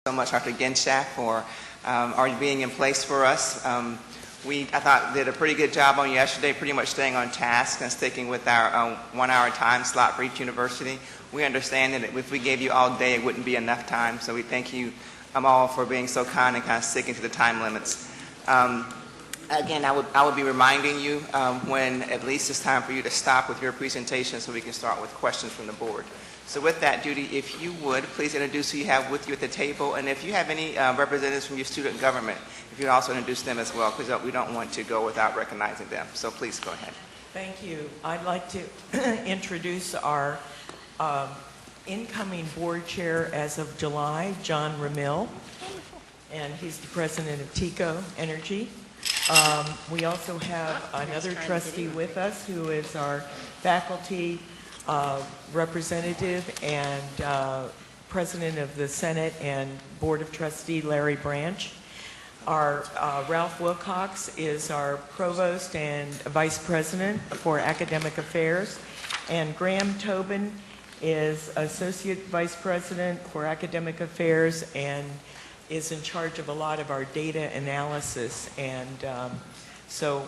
so much, Dr. Genshack, for already being in place for us. I thought did a pretty good job on yesterday, pretty much staying on task and sticking with our 1 hour time slot for each university. We understand that if we gave you all day, it wouldn't be enough time, so we thank you all for being so kind and kind of sticking to the time limits. Again, I would be reminding you when at least it's time for you to stop with your presentation so we can start with questions from the board. So with that, Judy, if you would, please introduce who you have with you at the table, and if you have any representatives from your student government, if you'd also introduce them as well, because we don't want to go without recognizing them. So please go ahead. Thank you. I'd like to introduce our incoming board chair as of July, John Ramil, and he's the president of TECO Energy. We also have another trustee with us who is our faculty representative and president of the Senate and Board of Trustee, Larry Branch. Our Ralph Wilcox is our provost and vice president for academic affairs, and Graham Tobin is associate vice president for academic affairs and is in charge of a lot of our data analysis. And so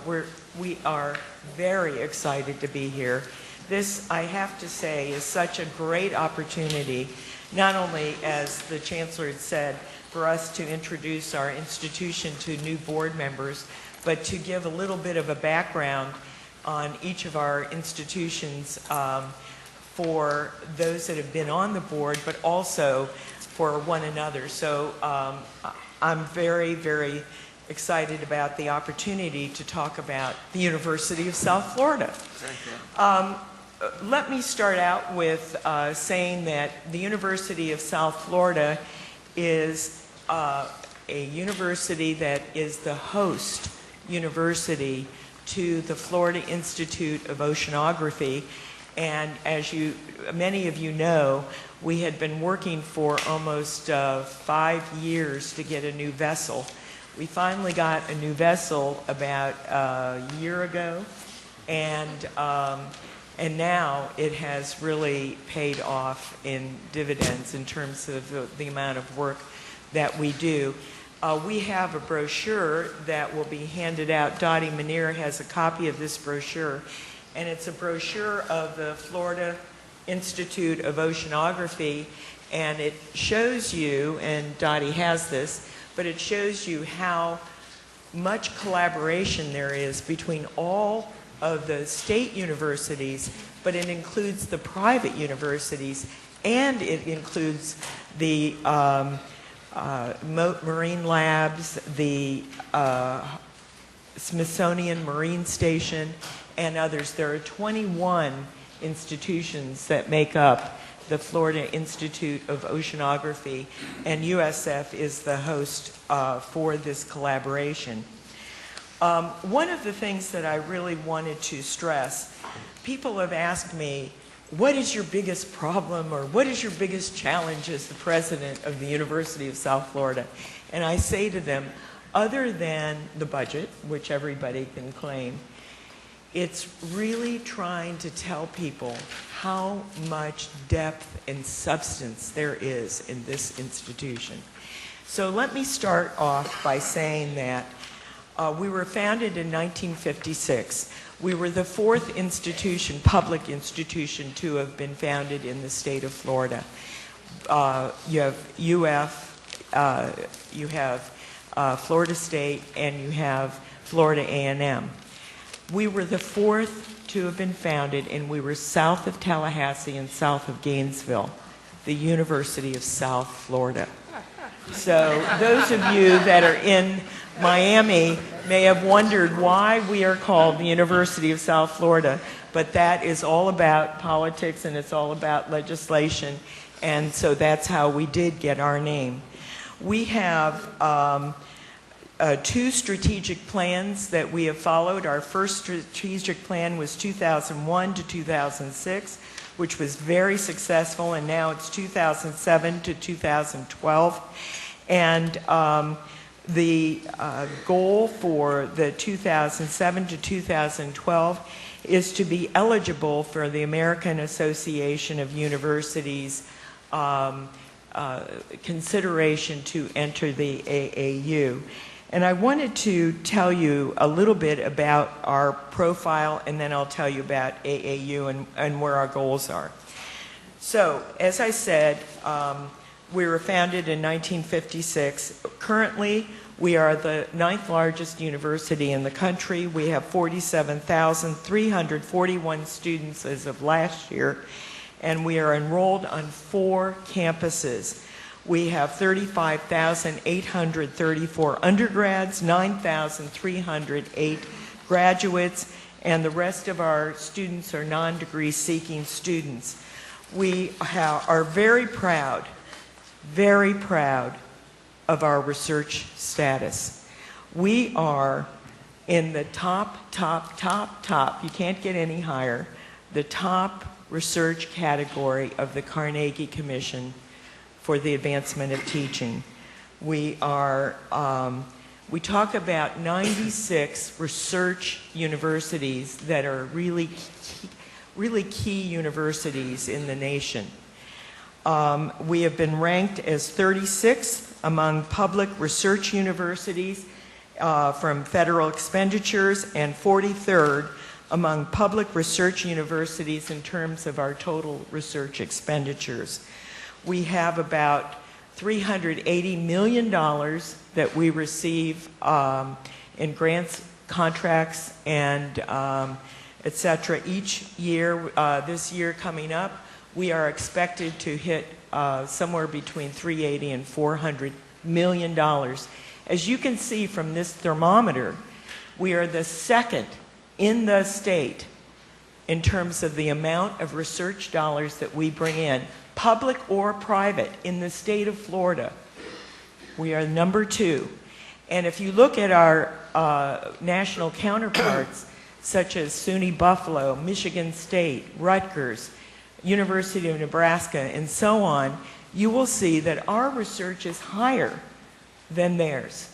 we are very excited to be here. This, I have to say, is such a great opportunity, not only, as the Chancellor had said, for us to introduce our institution to new board members, but to give a little bit of a background on each of our institutions for those that have been on the board, but also for one another. So I'm very, very excited about the opportunity to talk about the University of South Florida. Let me start out with saying that the University of South Florida is a university that is the host university to the Florida Institute of Oceanography. And as many of you know, we had been working for almost 5 years to get a new vessel. We finally got a new vessel about a year ago, and now it has really paid off in dividends in terms of the amount of work that we do. We have a brochure that will be handed out. Dottie Manier has a copy of this brochure, and it's a brochure of the Florida Institute of Oceanography, and it shows you, and Dottie has this, but it shows you how much collaboration there is between all of the state universities, but it includes the private universities, and it includes the marine labs, the Smithsonian Marine Station, and others. There are 21 institutions that make up the Florida Institute of Oceanography, and USF is the host for this collaboration. One of the things that I really wanted to stress, people have asked me, what is your biggest problem or what is your biggest challenge as the president of the University of South Florida? And I say to them, other than the budget, which everybody can claim, it's really trying to tell people how much depth and substance there is in this institution. So let me start off by saying that we were founded in 1956. We were the 4th institution, public institution, to have been founded in the state of Florida. You have UF, you have Florida State, and you have Florida A&M. We were the 4th to have been founded, and we were south of Tallahassee and south of Gainesville, the University of South Florida. So those of you that are in Miami may have wondered why we are called the University of South Florida, but that is all about politics and it's all about legislation, and so that's how we did get our name. We have 2 strategic plans that we have followed. Our first strategic plan was 2001 to 2006, which was very successful, and now it's 2007 to 2012. And the goal for the 2007 to 2012 is to be eligible for the American Association of Universities consideration to enter the AAU. And I wanted to tell you a little bit about our profile, and then I'll tell you about AAU and where our goals are. So, as I said, we were founded in 1956. Currently, we are the 9th largest university in the country. We have 47,341 students as of last year, and we are enrolled on 4 campuses. We have 35,834 undergrads, 9,308 graduates, and the rest of our students are non-degree seeking students. We are very proud of our research status. We are in the top, you can't get any higher, the top research category of the Carnegie Commission for the Advancement of Teaching. We talk about 96 research universities that are really key universities in the nation. We have been ranked as 36th among public research universities from federal expenditures, and 43rd among public research universities in terms of our total research expenditures. We have about $380 million that we receive in grants, contracts, and et cetera each year. This year coming up, we are expected to hit somewhere between $380 and $400 million. As you can see from this thermometer, we are the second in the state in terms of the amount of research dollars that we bring in, public or private, in the state of Florida. We are number 2. And if you look at our national counterparts, such as SUNY Buffalo, Michigan State, Rutgers, University of Nebraska, and so on, you will see that our research is higher than theirs.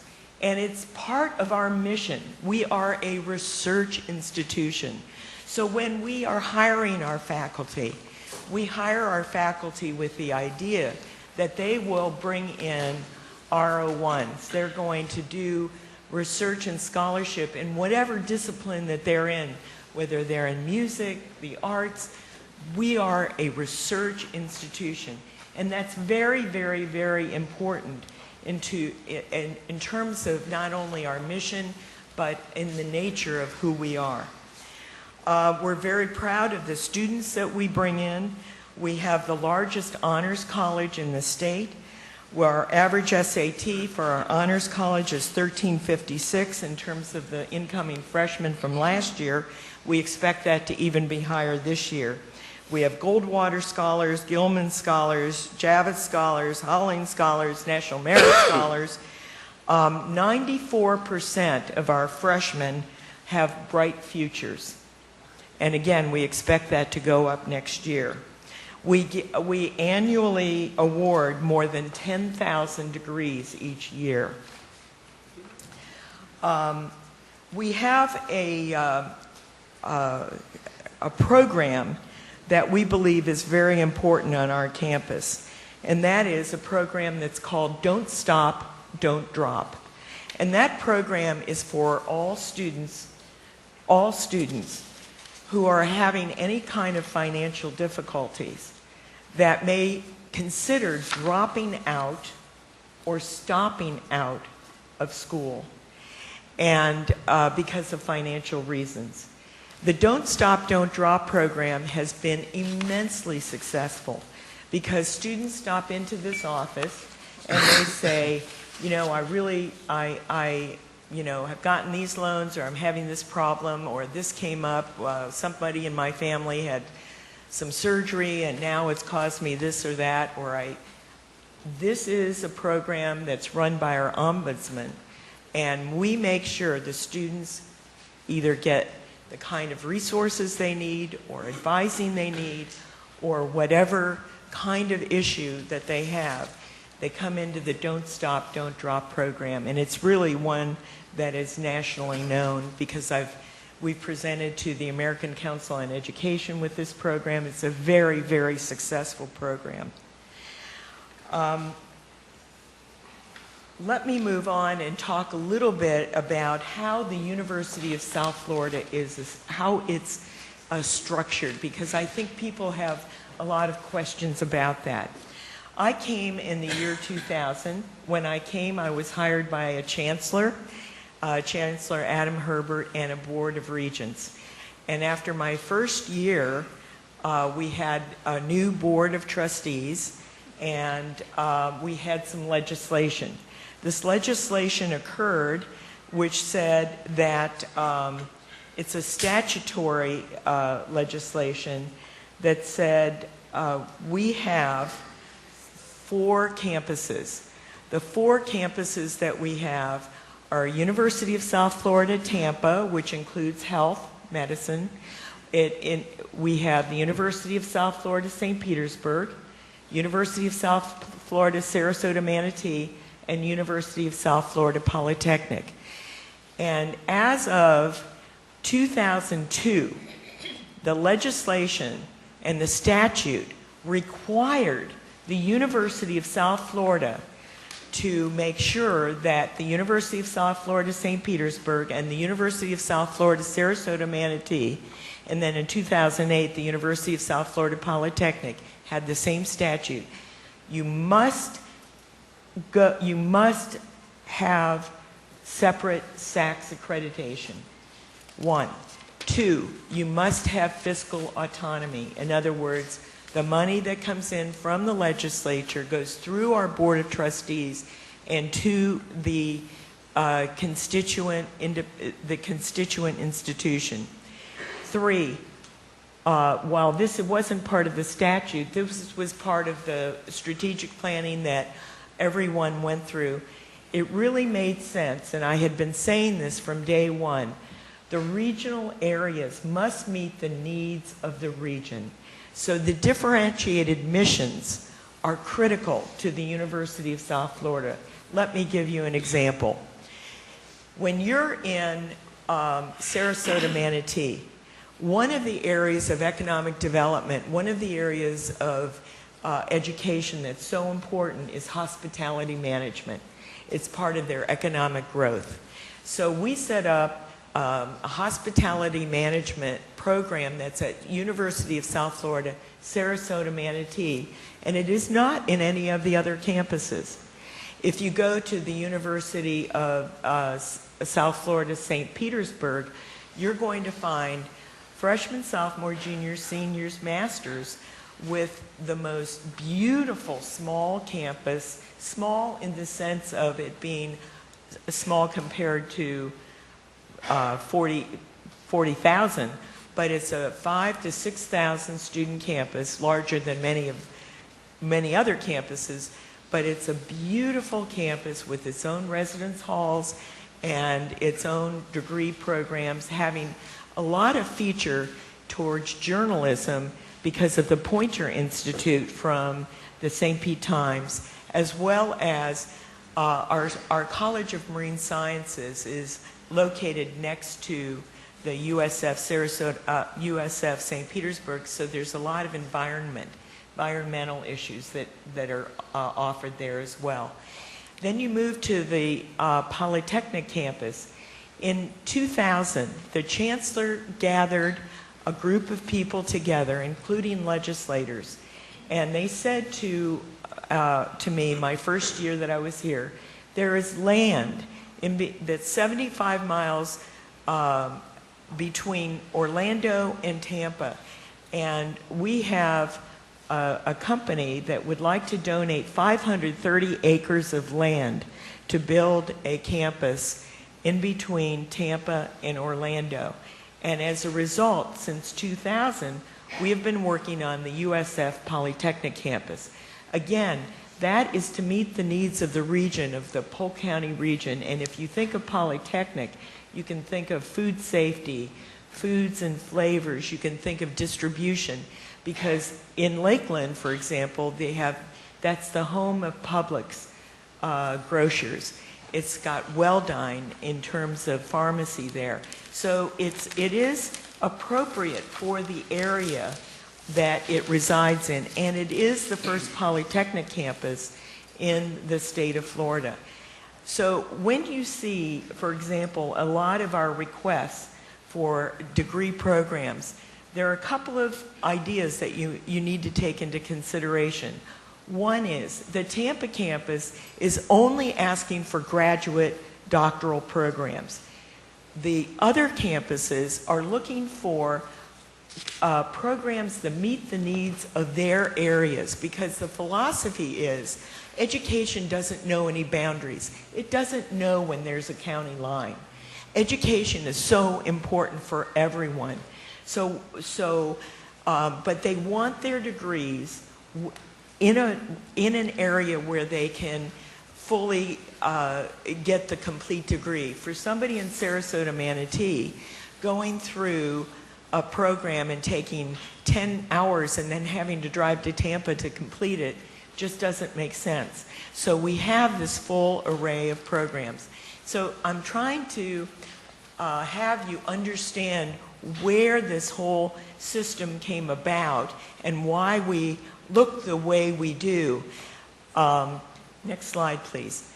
And it's part of our mission. We are a research institution. So when we are hiring our faculty, we hire our faculty with the idea that they will bring in R01s. They're going to do research and scholarship in whatever discipline that they're in, whether they're in music, the arts. We are a research institution. And that's very, very, very important in terms of not only our mission, but in the nature of who we are. We're very proud of the students that we bring in. We have the largest honors college in the state, where our average SAT for our honors college is 1356 in terms of the incoming freshmen from last year. We expect that to even be higher this year. We have Goldwater Scholars, Gilman Scholars, Javits Scholars, Holling Scholars, National Merit Scholars. 94% of our freshmen have bright futures. And again, we expect that to go up next year. We annually award more than 10,000 degrees each year. We have a program that we believe is very important on our campus, and that is a program that's called Don't Stop, Don't Drop. And that program is for all students who are having any kind of financial difficulties that may consider dropping out or stopping out of school and because of financial reasons. The Don't Stop, Don't Drop program has been immensely successful because students stop into this office and they say, you know, I have gotten these loans, or I'm having this problem, or this came up, somebody in my family had some surgery and now it's caused me this or that, this is a program that's run by our ombudsman, and we make sure the students either get the kind of resources they need or advising they need or whatever kind of issue that they have. They come into the Don't Stop, Don't Drop program, and it's really one that is nationally known because we've presented to the American Council on Education with this program. It's a very, very successful program. Let me move on and talk a little bit about how the University of South Florida how it's structured, because I think people have a lot of questions about that. I came in the year 2000. When I came, I was hired by a chancellor, Chancellor Adam Herbert, and a board of regents. And after my first year, we had a new board of trustees, and we had some legislation. This legislation occurred which said that it's a statutory legislation that said we have 4 campuses. The 4 campuses that we have are University of South Florida, Tampa, which includes health, medicine. We have the University of South Florida, St. Petersburg, University of South Florida, Sarasota, Manatee, and University of South Florida Polytechnic. And as of 2002, the legislation and the statute required the University of South Florida to make sure that the University of South Florida St. Petersburg and the University of South Florida Sarasota Manatee, and then in 2008 the University of South Florida Polytechnic had the same statute. You must have separate SACS accreditation. 1. 2, you must have fiscal autonomy. In other words, the money that comes in from the legislature goes through our board of trustees and to the constituent institution. 3, while this wasn't part of the statute, this was part of the strategic planning that everyone went through. It really made sense, and I had been saying this from day one. The regional areas must meet the needs of the region. So the differentiated missions are critical to the University of South Florida. Let me give you an example. When you're in Sarasota, Manatee, one of the areas of economic development, one of the areas of education that's so important is hospitality management. It's part of their economic growth. So we set up a hospitality management program that's at University of South Florida, Sarasota, Manatee, and it is not in any of the other campuses. If you go to the University of South Florida, St. Petersburg, you're going to find freshmen, sophomore, juniors, seniors, masters with the most beautiful small campus, small in the sense of it being small compared to 40,000, but it's a 5,000 to 6,000 student campus, larger than many other campuses, but it's a beautiful campus with its own residence halls and its own degree programs, having a lot of feature towards journalism because of the Poynter Institute from the St. Pete Times, as well as our College of Marine Sciences is located next to the USF USF St. Petersburg, so there's a lot of environmental issues that are offered there as well. Then you move to the Polytechnic campus. In 2000, the chancellor gathered a group of people together, including legislators, and they said to me, my first year that I was here, there is land that's 75 miles between Orlando and Tampa, and we have a company that would like to donate 530 acres of land to build a campus in between Tampa and Orlando. And as a result, since 2000, we have been working on the USF Polytechnic campus. Again, that is to meet the needs of the region, of the Polk County region. And if you think of Polytechnic, you can think of food safety, foods and flavors. You can think of distribution. Because in Lakeland, for example, that's the home of Publix grocers. It's got Welldine in terms of pharmacy there. So it is appropriate for the area that it resides in, and it is the first Polytechnic campus in the state of Florida. So when you see, for example, a lot of our requests for degree programs, there are a couple of ideas that you need to take into consideration. One is the Tampa campus is only asking for graduate doctoral programs. The other campuses are looking for programs that meet the needs of their areas, because the philosophy is education doesn't know any boundaries. It doesn't know when there's a county line. Education is so important for everyone. But they want their degrees in an area where they can fully get the complete degree. For somebody in Sarasota, Manatee, going through a program and taking 10 hours and then having to drive to Tampa to complete it just doesn't make sense. So we have this full array of programs. So I'm trying to have you understand where this whole system came about and why we look the way we do. Next slide, please.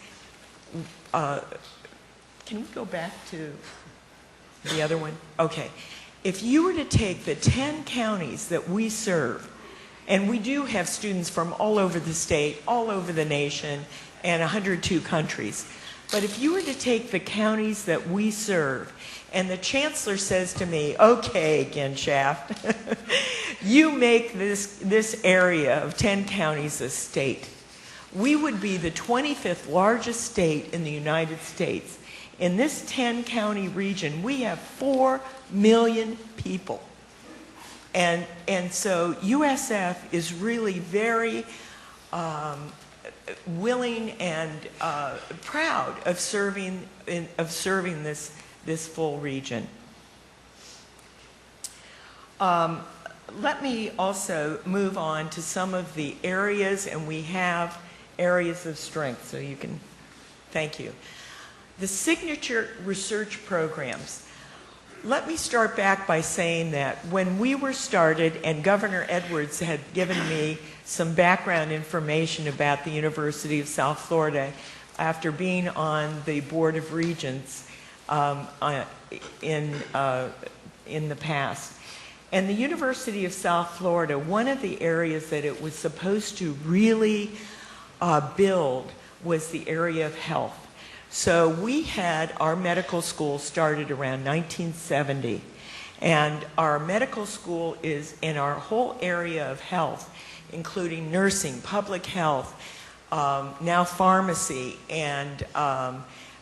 Can we go back to the other one? Okay. If you were to take the 10 counties that we serve, and we do have students from all over the state, all over the nation, and 102 countries, but if you were to take the counties that we serve, and the chancellor says to me, okay, Genshaft, you make this area of 10 counties a state. We would be the 25th largest state in the United States. In this 10-county region, we have 4 million people. And so USF is really very willing and proud of serving this full region. Let me also move on to some of the areas, and we have areas of strength, so you can, thank you. The signature research programs. Let me start back by saying that when we were started, and Governor Edwards had given me some background information about the University of South Florida after being on the Board of Regents in the past. And the University of South Florida, one of the areas that it was supposed to really build was the area of health. So we had our medical school started around 1970, and our medical school is in our whole area of health, including nursing, public health, now pharmacy, and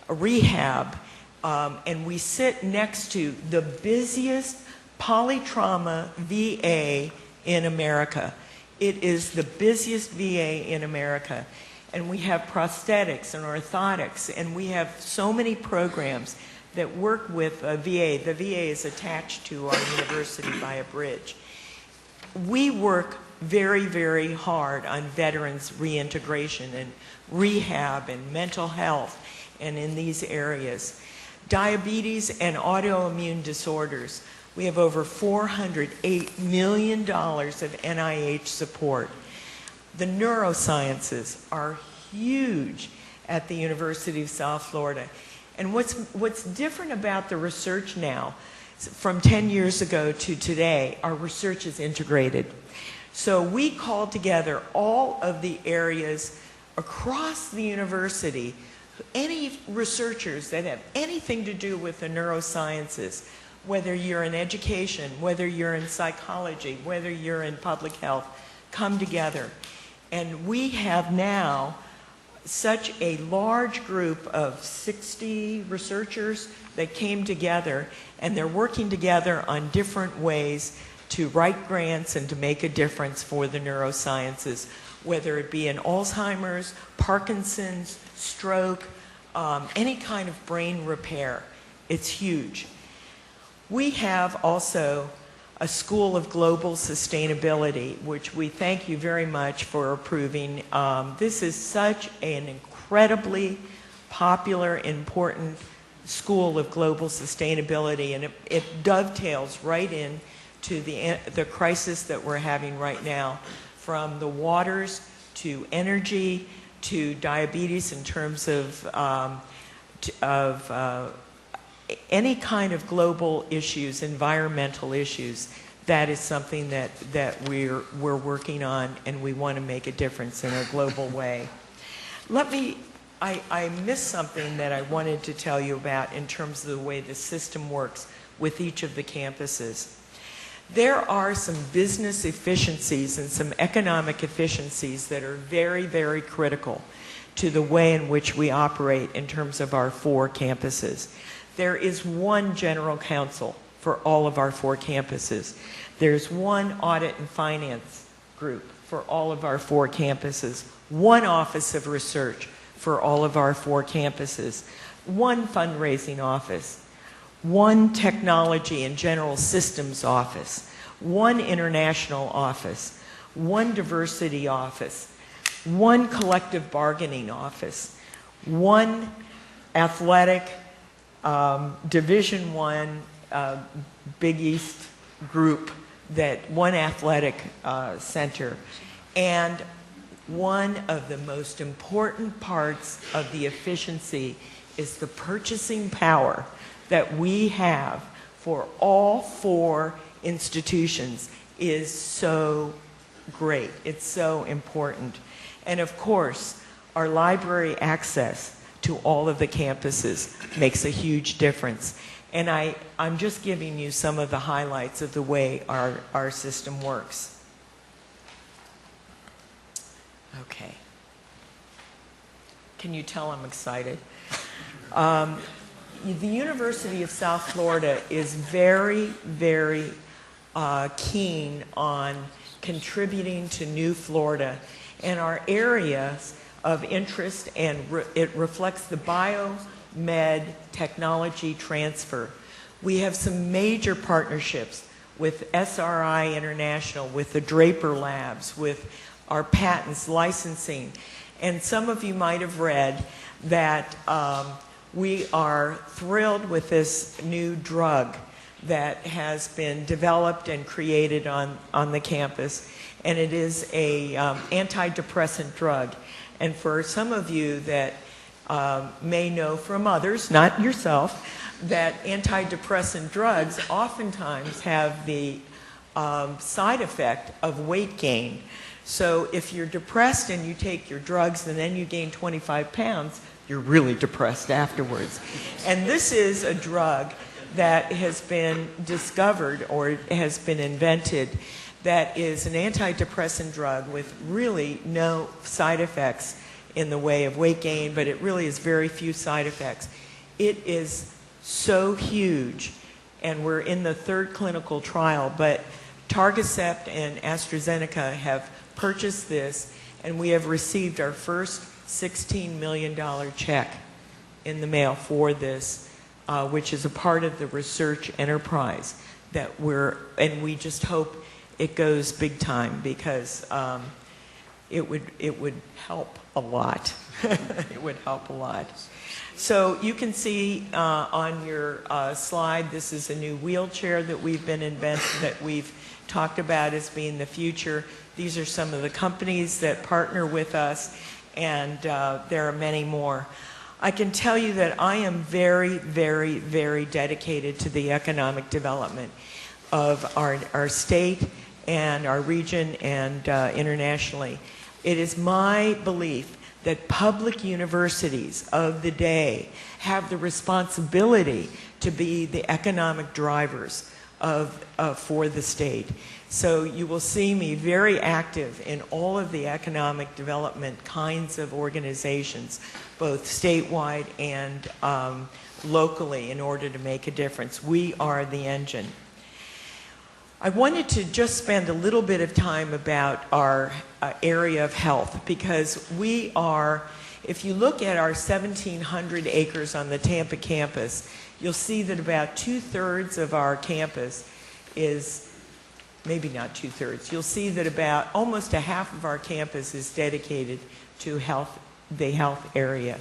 rehab, and we sit next to the busiest polytrauma VA in America. It is the busiest VA in America. And we have prosthetics and orthotics, and we have so many programs that work with VA. The VA is attached to our university by a bridge. We work very, very hard on veterans reintegration and rehab and mental health and in these areas. Diabetes and autoimmune disorders. We have over $408 million of NIH support. The neurosciences are huge at the University of South Florida. And what's different about the research now, from 10 years ago to today, our research is integrated. So we called together all of the areas across the university, any researchers that have anything to do with the neurosciences, whether you're in education, whether you're in psychology, whether you're in public health, come together. And we have now such a large group of 60 researchers that came together, and they're working together on different ways to write grants and to make a difference for the neurosciences, whether it be in Alzheimer's, Parkinson's, stroke, any kind of brain repair. It's huge. We have also a School of Global Sustainability, which we thank you very much for approving. This is such an incredibly popular, important School of Global Sustainability, and it dovetails right in to the crisis that we're having right now, from the waters to energy to diabetes in terms of any kind of global issues, environmental issues. That is something that we're working on, and we want to make a difference in a global way. I missed something that I wanted to tell you about in terms of the way the system works with each of the campuses. There are some business efficiencies and some economic efficiencies that are very, very critical to the way in which we operate in terms of our 4 campuses. There is one general counsel for all of our 4 campuses. There's one audit and finance group for all of our 4 campuses, one office of research for all of our 4 campuses, one fundraising office, one technology and general systems office, one international office, one diversity office, one collective bargaining office, one athletic Division I Big East group, one athletic center, and one of the most important parts of the efficiency is the purchasing power that we have for all 4 institutions is so great. It's so important. And of course, our library access to all of the campuses makes a huge difference. And I'm just giving you some of the highlights of the way our system works. Okay. Can you tell I'm excited? The University of South Florida is very, very keen on contributing to New Florida, and our areas of interest, and it reflects the biomed technology transfer. We have some major partnerships with SRI International, with the Draper Labs, with our patents, licensing, and some of you might have read that we are thrilled with this new drug that has been developed and created on the campus, and it is a antidepressant drug. And for some of you that may know from others, not yourself, that antidepressant drugs oftentimes have the side effect of weight gain. So if you're depressed and you take your drugs and then you gain 25 pounds, you're really depressed afterwards. And this is a drug that has been discovered or has been invented that is an antidepressant drug with really no side effects in the way of weight gain, but it really is very few side effects. It is so huge, and we're in the 3rd clinical trial, but Targacept and AstraZeneca have purchased this, and we have received our first $16 million check in the mail for this, which is a part of the research enterprise that and we just hope it goes big time, because it would help a lot. It would help a lot. So you can see on your slide, this is a new wheelchair that we've talked about as being the future. These are some of the companies that partner with us, and there are many more. I can tell you that I am very, very, very dedicated to the economic development of our state and our region and internationally. It is my belief that public universities of the day have the responsibility to be the economic drivers for the state. So you will see me very active in all of the economic development kinds of organizations, both statewide and locally, in order to make a difference. We are the engine. I wanted to just spend a little bit of time about our area of health, because we are, if you look at our 1,700 acres on the Tampa campus, you'll see that about 2/3 of our campus is, maybe not 2/3, you'll see that about almost a half of our campus is dedicated to the health area.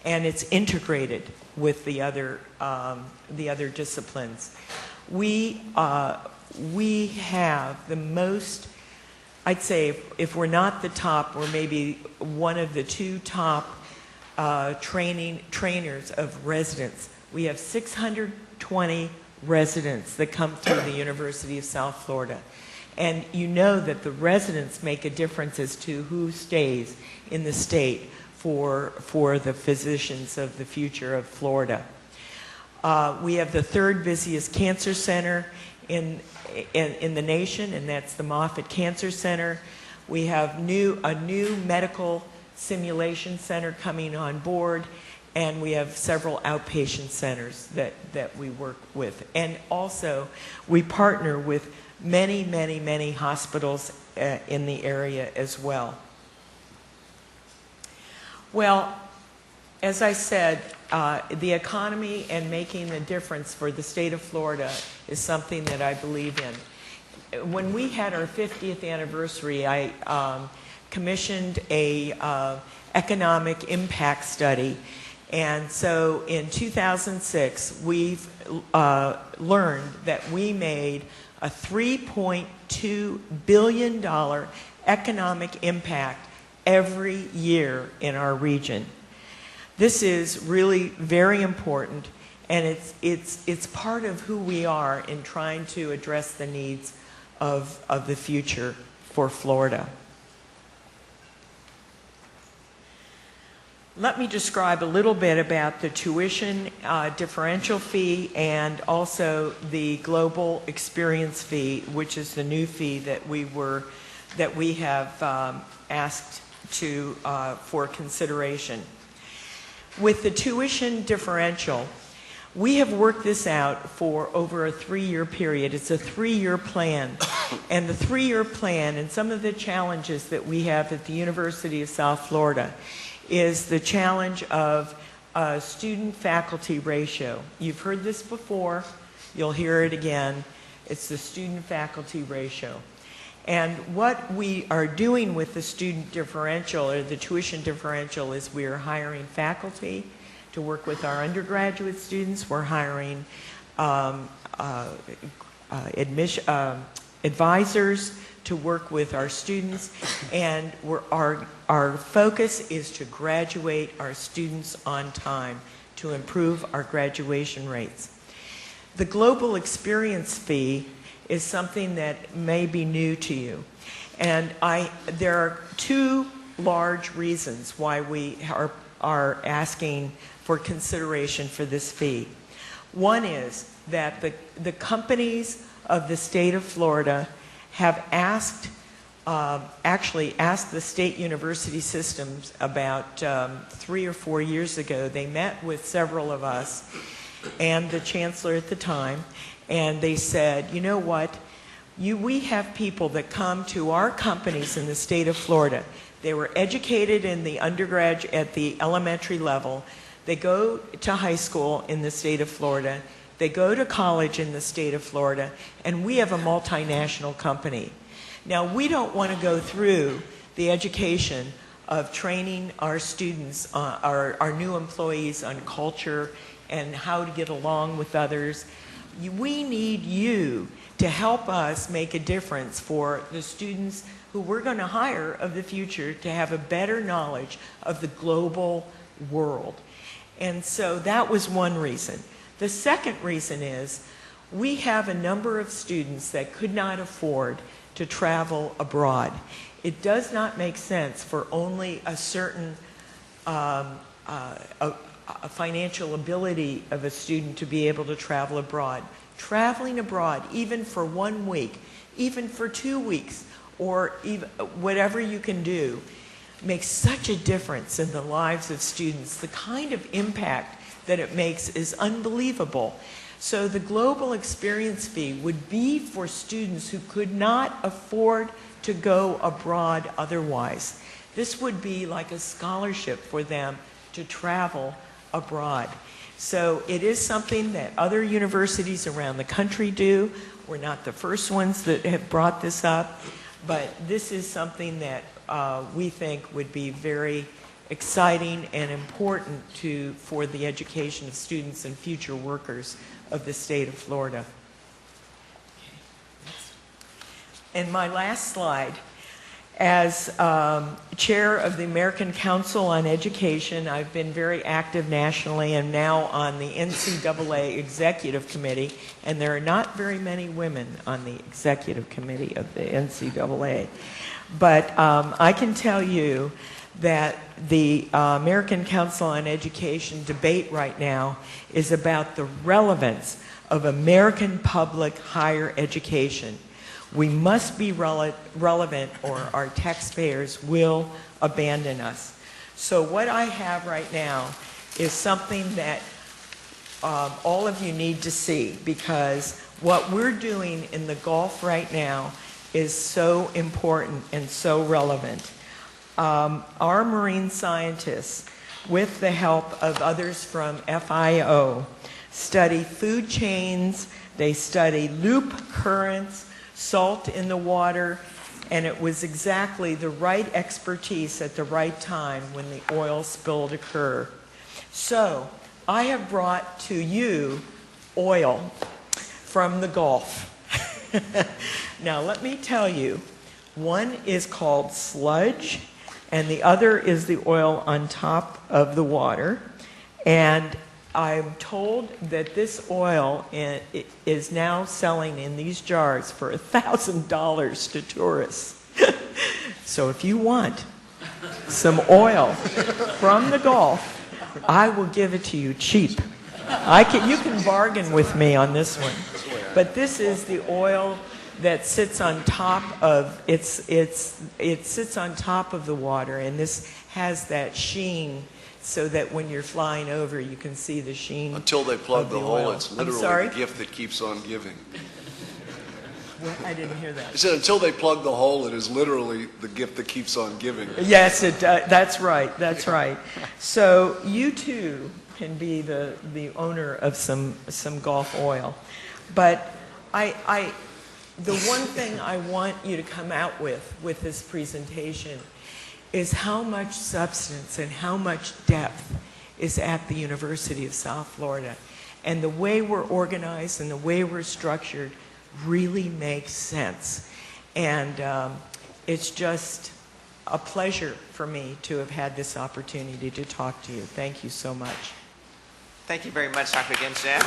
And it's integrated with the other disciplines. We we have the most, I'd say, if we're not the top, we're maybe one of the two top trainers of residents. We have 620 residents that come through the University of South Florida. And you know that the residents make a difference as to who stays in the state for the physicians of the future of Florida. We have the third busiest cancer center in the nation, and that's the Moffitt Cancer Center. We have a new medical simulation center coming on board, and we have several outpatient centers that we work with. And also, we partner with many, many, many hospitals in the area as well. Well, as I said, the economy and making a difference for the state of Florida is something that I believe in. When we had our 50th anniversary, I commissioned a economic impact study. And so in 2006, we've learned that we made a $3.2 billion economic impact every year in our region. This is really very important, and it's part of who we are in trying to address the needs of the future for Florida. Let me describe a little bit about the tuition differential fee and also the global experience fee, which is the new fee that we have asked for consideration. With the tuition differential, we have worked this out for over a 3-year period. It's a 3-year plan. And the 3-year plan and some of the challenges that we have at the University of South Florida is the challenge of student-faculty ratio. You've heard this before. You'll hear it again. It's the student-faculty ratio. And what we are doing with the student differential, or the tuition differential, is we are hiring faculty to work with our undergraduate students. We're hiring advisors to work with our students, and our focus is to graduate our students on time to improve our graduation rates. The global experience fee is something that may be new to you, and there are 2 large reasons why we are asking for consideration for this fee. One is that the companies of the state of Florida have actually asked the state university systems about 3 or 4 years ago. They met with several of us and the chancellor at the time, and they said, you know what, we have people that come to our companies in the state of Florida. They were educated in the undergraduate, at the elementary level. They go to high school in the state of Florida. They go to college in the state of Florida, and we have a multinational company. Now, we don't want to go through the education of training our students, our new employees on culture and how to get along with others. We need you to help us make a difference for the students who we're going to hire of the future to have a better knowledge of the global world. And so that was one reason. The second reason is we have a number of students that could not afford to travel abroad. It does not make sense for only a certain financial ability of a student to be able to travel abroad. Traveling abroad, even for 1 week, even for 2 weeks, or even whatever you can do, makes such a difference in the lives of students. The kind of impact that it makes is unbelievable. So the global experience fee would be for students who could not afford to go abroad otherwise. This would be like a scholarship for them to travel abroad. So it is something that other universities around the country do. We're not the first ones that have brought this up, but this is something that we think would be very exciting and important for the education of students and future workers of the state of Florida. And my last slide. As chair of the American Council on Education, I've been very active nationally and now on the NCAA Executive Committee, and there are not very many women on the Executive Committee of the NCAA. But I can tell you that the American Council on Education debate right now is about the relevance of American public higher education. We must be relevant or our taxpayers will abandon us. So what I have right now is something that all of you need to see, because what we're doing in the Gulf right now is so important and so relevant. Our marine scientists, with the help of others from FIO, study food chains, they study loop currents, salt in the water, and it was exactly the right expertise at the right time when the oil spill occurred. So I have brought to you oil from the Gulf. Now let me tell you, one is called sludge and the other is the oil on top of the water, and I'm told that this oil is now selling in these jars for $1,000 to tourists. So if you want some oil from the Gulf, I will give it to you cheap. You can bargain with me on this one. But this is the oil that sits on top of it sits on top of the water, and this has that sheen, so that when you're flying over, you can see the sheen. Until they plug the hole, oil. it's literally the gift that keeps on giving. Well, I didn't hear that. I said until they plug the hole, it is literally the gift that keeps on giving. Yes, that's right. That's right. So you too can be the owner of some Gulf oil, but the one thing I want you to come out with this presentation is how much substance and how much depth is at the University of South Florida. And the way we're organized and the way we're structured really makes sense. And it's just a pleasure for me to have had this opportunity to talk to you. Thank you so much. Thank you very much, Dr. Ginshan.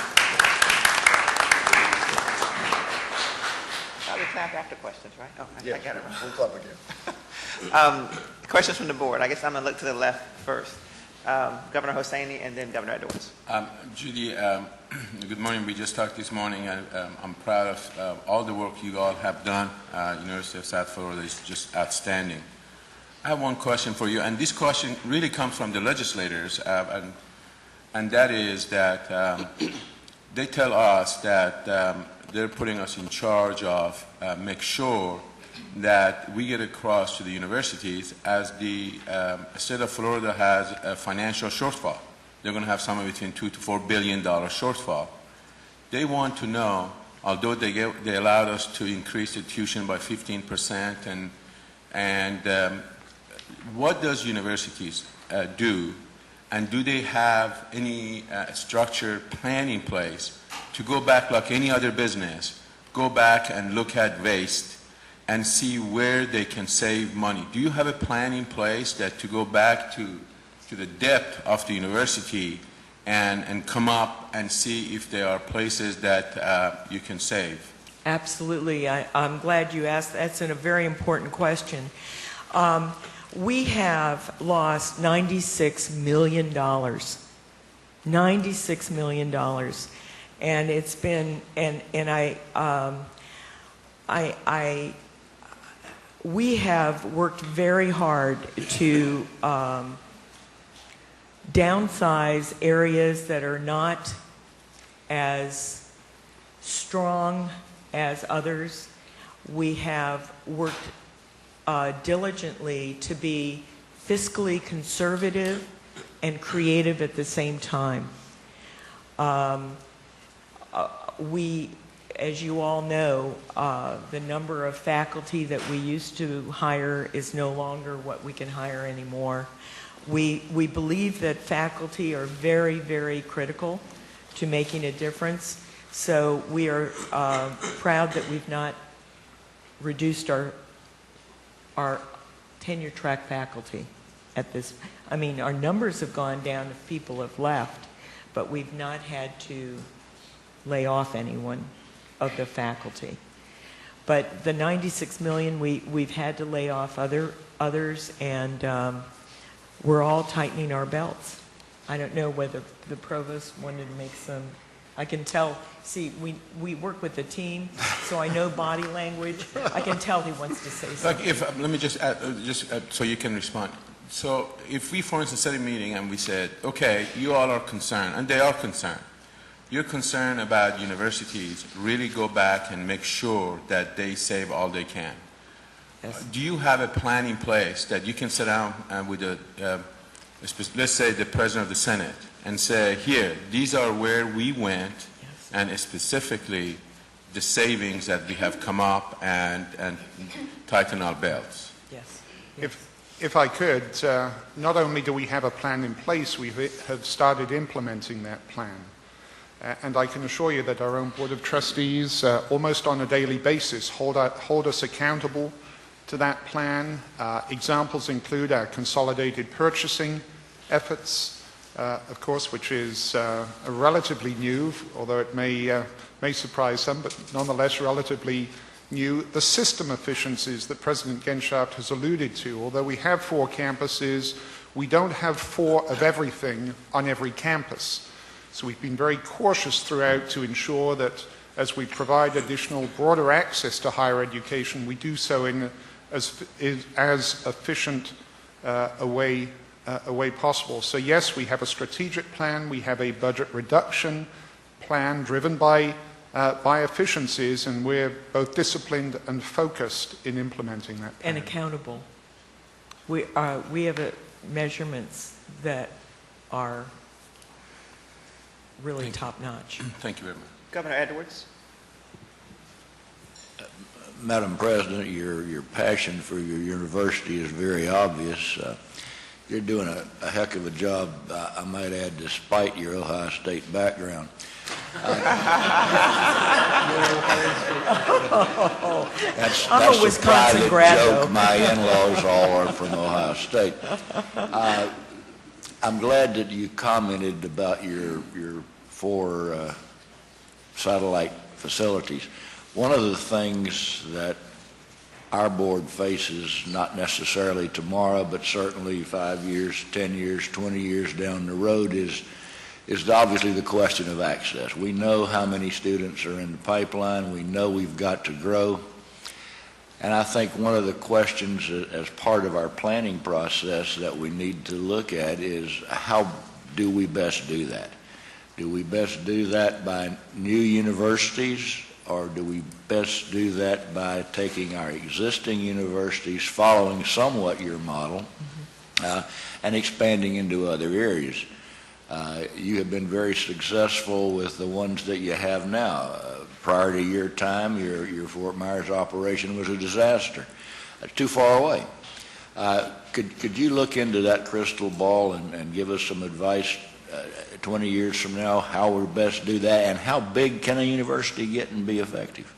Probably clap after questions, right? Oh, I got it right. We'll clap again. Questions from the board. I guess I'm going to look to the left first. Governor Hosseini and then Governor Edwards. Judy, good morning. We just talked this morning, and I'm proud of all the work you all have done. University of South Florida is just outstanding. I have one question for you, and this question really comes from the legislators, and that is that they tell us that they're putting us in charge of make sure that we get across to the universities as the state of Florida has a financial shortfall. They're going to have somewhere between $2 to $4 billion shortfall. They want to know, although they allowed us to increase the tuition by 15%, and what does universities do, and do they have any structured plan in place to go back like any other business, go back and look at waste and see where they can save money? Do you have a plan in place that to go back to the depth of the university and come up and see if there are places that you can save? Absolutely. I'm glad you asked. That's a very important question. We have lost $96 million. $96 million. And it's been, we have worked very hard to downsize areas that are not as strong as others. We have worked diligently to be fiscally conservative and creative at the same time. As you all know, the number of faculty that we used to hire is no longer what we can hire anymore. We believe that faculty are very, very critical to making a difference. So we are proud that we've not reduced our tenure track faculty at this. I mean, our numbers have gone down if people have left, but we've not had to lay off anyone of the faculty. But the 96 million, we've had to lay off others, and we're all tightening our belts. I don't know whether the provost wanted to make some. I can tell. See, we work with the team, so I know body language. I can tell he wants to say something. Like let me just add, so you can respond. So if we, for instance, set a meeting and we said, okay, you all are concerned, and they are concerned. You're concerned about universities, really go back and make sure that they save all they can. Yes. Do you have a plan in place that you can sit down with let's say the President of the Senate and say, here, these are where we went, Yes. and specifically the savings that we have come up and tighten our belts? Yes. Yes. If I could, not only do we have a plan in place, we have started implementing that plan. And I can assure you that our own Board of Trustees, almost on a daily basis, hold us accountable to that plan. Examples include our consolidated purchasing efforts, of course, which is relatively new, although it may surprise some, but nonetheless relatively new. The system efficiencies that President Genschaft has alluded to. Although we have 4 campuses, we don't have 4 of everything on every campus. So we've been very cautious throughout to ensure that as we provide additional broader access to higher education, we do so in as efficient a way possible. So yes, we have a strategic plan, we have a budget reduction plan driven by efficiencies, and we're both disciplined and focused in implementing that plan. And accountable. We have measurements that are really top-notch. Thank you very much. Governor Edwards? Madam President, your passion for your university is very obvious. You're doing a heck of a job, I might add, despite your Ohio State background. That's I'm a the Wisconsin private grad, joke. though. My in-laws all are from Ohio State. I'm glad that you commented about your 4 satellite facilities. One of the things that our board faces, not necessarily tomorrow, but certainly 5 years, 10 years, 20 years down the road, is obviously the question of access. We know how many students are in the pipeline. We know we've got to grow. And I think one of the questions as part of our planning process that we need to look at is how do we best do that? Do we best do that by new universities, or do we best do that by taking our existing universities, following somewhat your model, and expanding into other areas? You have been very successful with the ones that you have now. Prior to your time, your Fort Myers operation was a disaster. Too far away. Could you look into that crystal ball and give us some advice 20 years from now, how we best do that, and how big can a university get and be effective?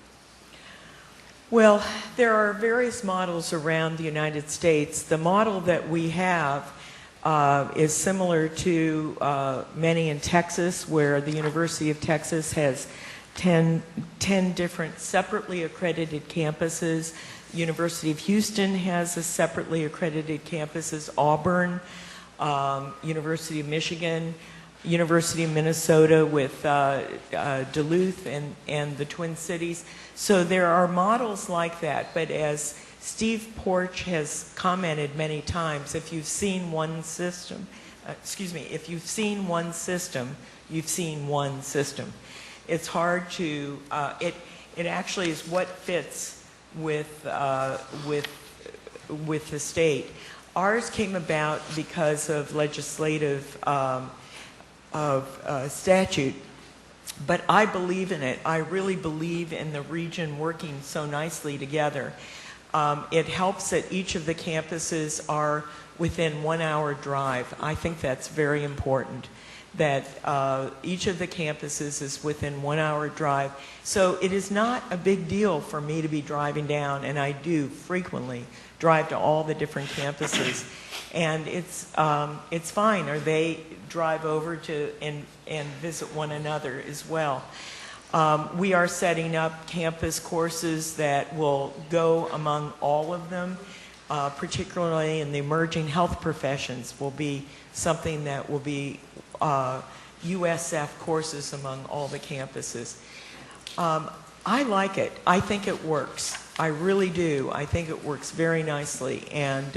Well, there are various models around the United States. The model that we have is similar to many in Texas, where the University of Texas has 10 different separately accredited campuses. University of Houston has a separately accredited campuses, Auburn, University of Michigan, University of Minnesota with Duluth and the Twin Cities. So there are models like that, but as Steve Porch has commented many times, if you've seen one system, if you've seen one system, you've seen one system. It's hard to, it actually is what fits with the state. Ours came about because of legislative statute, but I believe in it. I really believe in the region working so nicely together. It helps that each of the campuses are within 1 hour drive. I think that's very important. that each of the campuses is within 1 hour drive. So it is not a big deal for me to be driving down, and I do frequently drive to all the different campuses. And it's fine, or they drive over to and visit one another as well. We are setting up campus courses that will go among all of them, particularly in the emerging health professions will be something that will be USF courses among all the campuses. I like it. I think it works. I really do. I think it works very nicely. And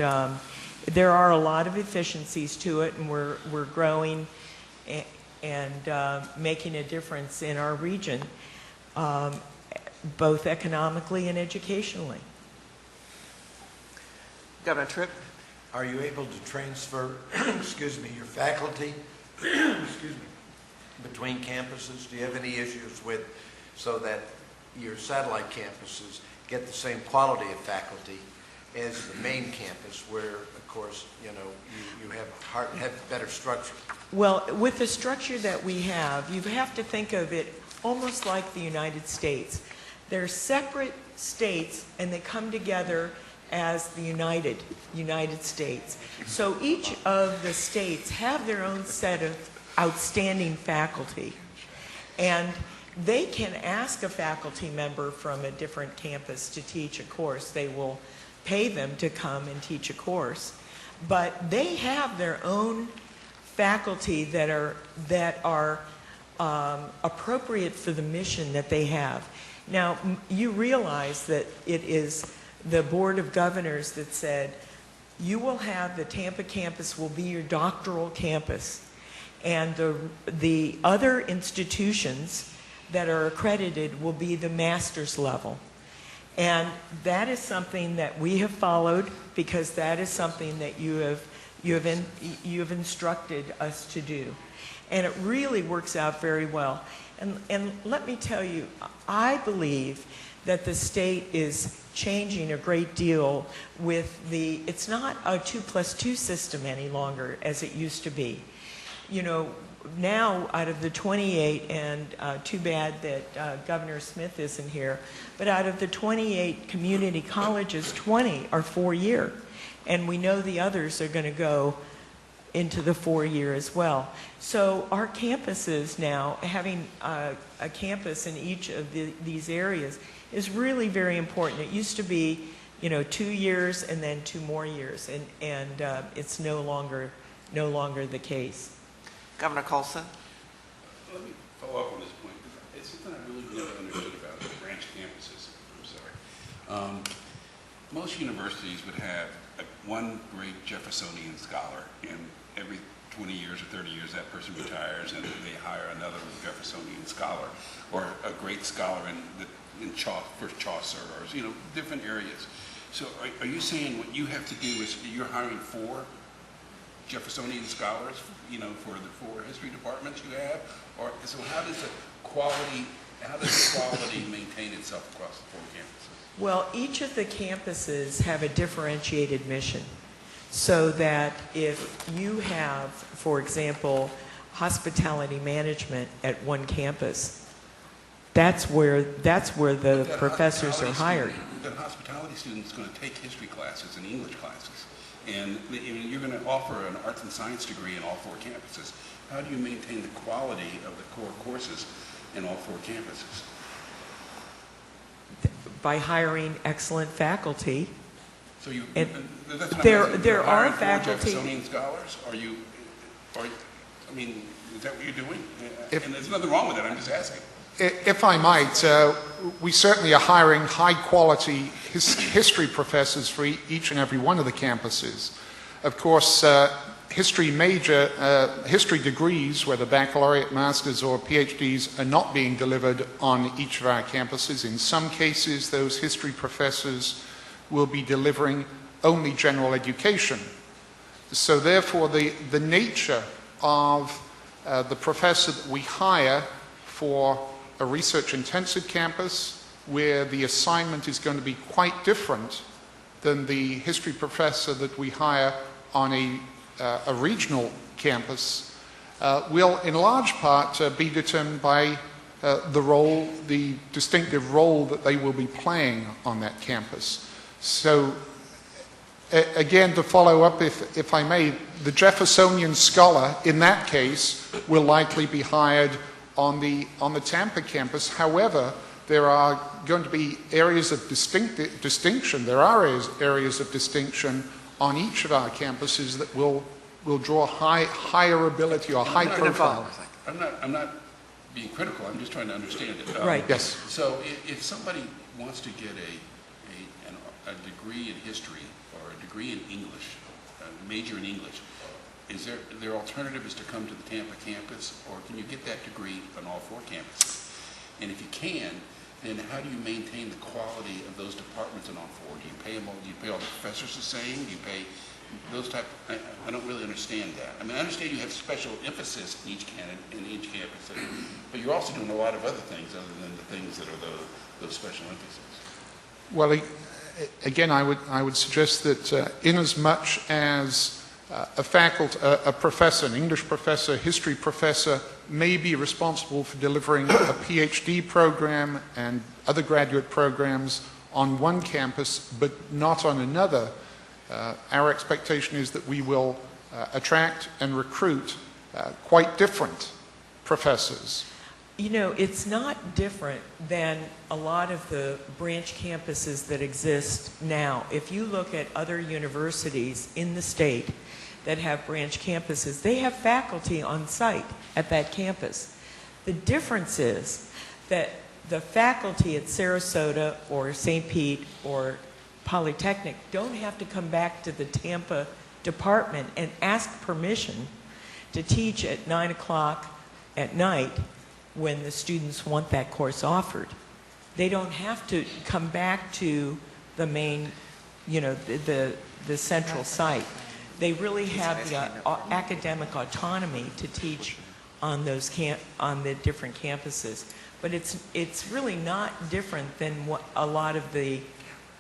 there are a lot of efficiencies to it, and we're growing and making a difference in our region, both economically and educationally. Governor Tripp? Are you able to transfer, excuse me, your faculty, excuse me, between campuses? Do you have any issues with, so that your satellite campuses get the same quality of faculty as the main campus, where, of course, you know, you have better structure? Well, with the structure that we have, you have to think of it almost like the United States. They're separate states, and they come together as the United States. So each of the states have their own set of outstanding faculty, and they can ask a faculty member from a different campus to teach a course. They will pay them to come and teach a course, but they have their own faculty that are appropriate for the mission that they have. Now, you realize that it is the Board of Governors that said, you will have, the Tampa campus will be your doctoral campus, and the other institutions that are accredited will be the master's level. And that is something that we have followed, because that is something that you have instructed us to do. And it really works out very well. And let me tell you, I believe that the state is changing a great deal with it's not a 2+2 system any longer as it used to be. You know, now out of the 28, and too bad that Governor Smith isn't here, but out of the 28 community colleges, 20 are 4-year. And we know the others are going to go into the 4-year as well. So our campuses now, having a campus in each of these areas, is really very important. It used to be, you know, 2 years and then 2 more years, and it's no longer the case. Governor Colson? Let me follow up on this point. It's something I really never understood about the branch campuses. I'm sorry. Most universities would have one great Jeffersonian scholar, and every 20 years or 30 years that person retires and they hire another Jeffersonian scholar, or a great scholar in Chaucer, or, you know, different areas. So are you saying what you have to do is you're hiring 4 Jeffersonian scholars, you know, for the 4 history departments you have? Or so how does the quality maintain itself across the 4 campuses? Well, each of the campuses have a differentiated mission, so that if you have, for example, hospitality management at one campus, that's where the professors are hired. That hospitality student is going to take history classes and English classes, and you're going to offer an arts and science degree in all 4 campuses. How do you maintain the quality of the core courses in all 4 campuses? By hiring excellent faculty. So you, And that's what there I'm asking. You're are hiring 4 faculty- Jeffersonian scholars? I mean, is that what you're doing? If- And there's nothing wrong with it. I'm just asking. If I might, we certainly are hiring high-quality history professors for each and every one of the campuses. Of course, history degrees, whether baccalaureate, masters, or PhDs, are not being delivered on each of our campuses. In some cases, those history professors will be delivering only general education. So therefore, the nature of the professor that we hire for a research-intensive campus, where the assignment is going to be quite different than the history professor that we hire on a regional campus, will in large part be determined by the distinctive role that they will be playing on that campus. So again, to follow up, if I may, the Jeffersonian scholar in that case will likely be hired on the Tampa campus. However, there are going to be areas of distinction. There are areas of distinction on each of our campuses that will draw higher ability or high profile. I'm not being critical. I'm just trying to understand it. Right. Yes. So if somebody wants to get a degree in history or a degree in English, a major in English, is their alternative is to come to the Tampa campus, or can you get that degree on all 4 campuses? And if you can, then how do you maintain the quality of those departments on all 4? Do you pay them all? Do you pay all the professors the same? Do you pay those type? I don't really understand that. I mean, I understand you have special emphasis in each campus, but you're also doing a lot of other things other than the things that are those special emphasis. Well, again, I would suggest that inasmuch as a professor, an English professor, history professor, may be responsible for delivering a PhD program and other graduate programs on one campus, but not on another, our expectation is that we will attract and recruit quite different professors. You know, it's not different than a lot of the branch campuses that exist now. If you look at other universities in the state that have branch campuses, they have faculty on site at that campus. The difference is that the faculty at Sarasota or St. Pete or Polytechnic don't have to come back to the Tampa department and ask permission to teach at 9 o'clock at night when the students want that course offered. They don't have to come back to the main, you know, the central site. They really have the academic autonomy to teach on the different campuses. But it's really not different than what a lot of the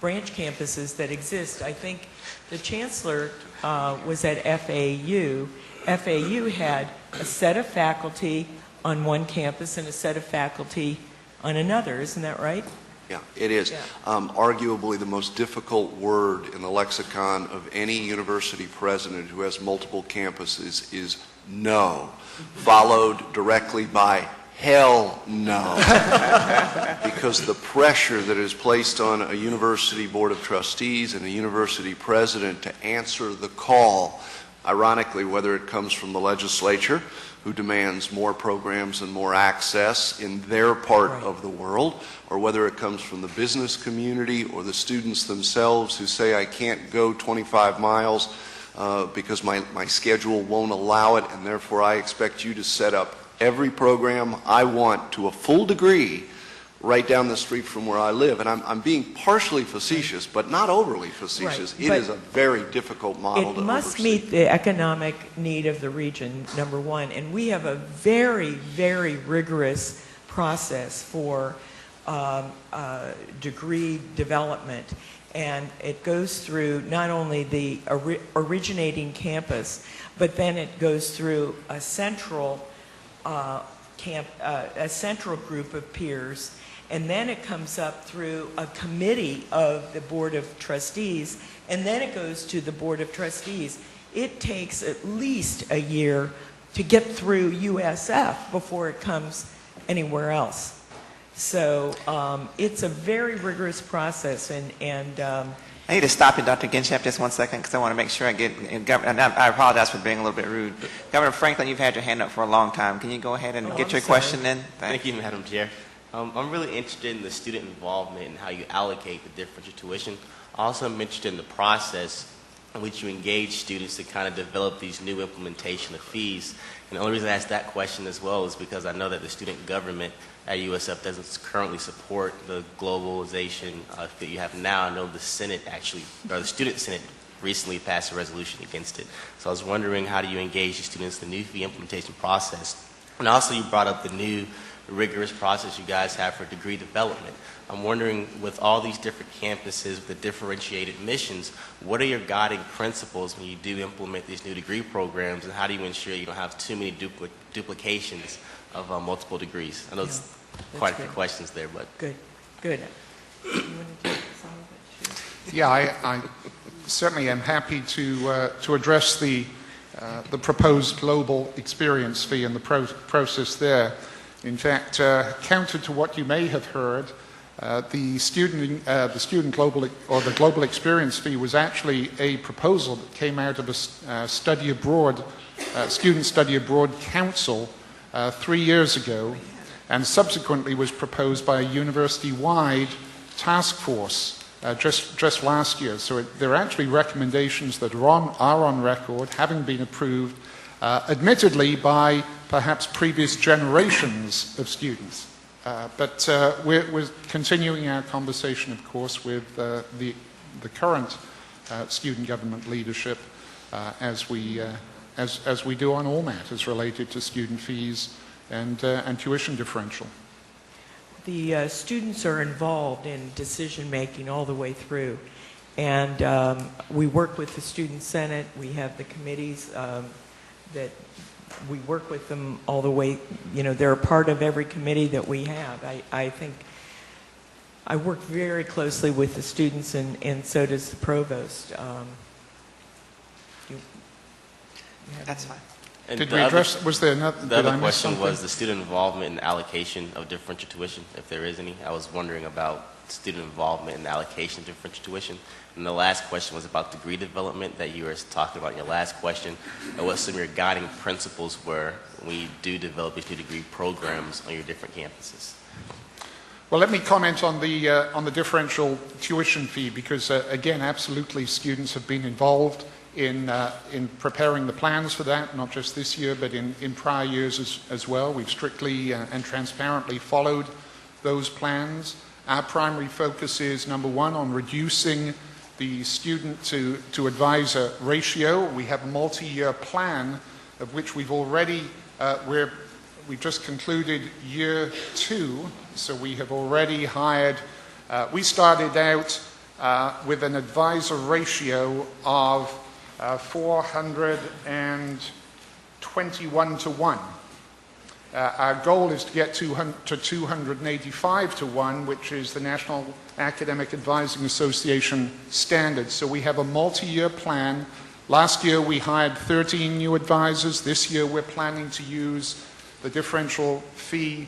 branch campuses that exist. I think the chancellor was at FAU. FAU had a set of faculty on one campus and a set of faculty on another. Isn't that right? Yeah, it is. Yeah. Arguably the most difficult word in the lexicon of any university president who has multiple campuses is no, followed directly by hell no. Because the pressure that is placed on a university board of trustees and a university president to answer the call, ironically, whether it comes from the legislature, who demands more programs and more access in their part of the world, or whether it comes from the business community or the students themselves who say, I can't go 25 miles because my schedule won't allow it, and therefore I expect you to set up every program I want to a full degree right down the street from where I live. And I'm being partially facetious, but not overly facetious. Right, it is a very difficult model to It must oversee. meet the economic need of the region, number one. And we have a very, very rigorous process for degree development. And it goes through not only the originating campus, but then it goes through a central group of peers, and then it comes up through a committee of the Board of Trustees, and then it goes to the Board of Trustees. It takes at least a year to get through USF before it comes anywhere else. So it's a very rigorous process, and I need to stop you, Dr. Ginchef, just 1 second, because I want to make sure I get, and I apologize for being a little bit rude. Governor Franklin, you've had your hand up for a long time. Can you go ahead and get your question in? Thank you, Madam Chair. I'm really interested in the student involvement and how you allocate the differential tuition. Also, I'm interested in the process in which you engage students to kind of develop these new implementation of fees. And the only reason I ask that question as well is because I know that the student government at USF doesn't currently support the globalization that you have now. I know the Senate actually, or the Student Senate recently passed a resolution against it. So I was wondering, how do you engage the students in the new fee implementation process? And also you brought up the new rigorous process you guys have for degree development. I'm wondering, with all these different campuses, with the differentiated missions, what are your guiding principles when you do implement these new degree programs, and how do you ensure you don't have too many duplications of multiple degrees? I know it's quite a few questions there, but... Good. You want to take some of it, too? Yeah, I certainly am happy to address the proposed global experience fee and the process there. In fact, counter to what you may have heard, the student global or the global experience fee was actually a proposal that came out of a student study abroad council 3 years ago, and subsequently was proposed by a university-wide task force just last year. So there are actually recommendations that are on record, having been approved, admittedly by perhaps previous generations of students. But we're continuing our conversation, of course, with the current student government leadership as we do on all matters related to student fees and tuition differential. The students are involved in decision-making all the way through. And we work with the Student Senate. We have the committees that we work with them all the way. You know, they're a part of every committee that we have. I think I work very closely with the students, and so does the provost. That's fine. And Did we address, was there another, the did other I miss question something? was the student involvement in allocation of differential tuition, if there is any. I was wondering about student involvement in the allocation of differential tuition. And the last question was about degree development that you were talking about in your last question. And what some of your guiding principles were when you do develop these new degree programs on your different campuses. Well, let me comment on the differential tuition fee, because again, absolutely, students have been involved in preparing the plans for that, not just this year, but in prior years as well. We've strictly and transparently followed those plans. Our primary focus is, number one, on reducing the student to advisor ratio. We have a multi-year plan of which we've already, we've just concluded year 2, so we have already hired, we started out with an advisor ratio of 421 to 1. Our goal is to get to 285 to 1, which is the National Academic Advising Association standard. So we have a multi-year plan. Last year we hired 13 new advisors. This year we're planning to use the differential fee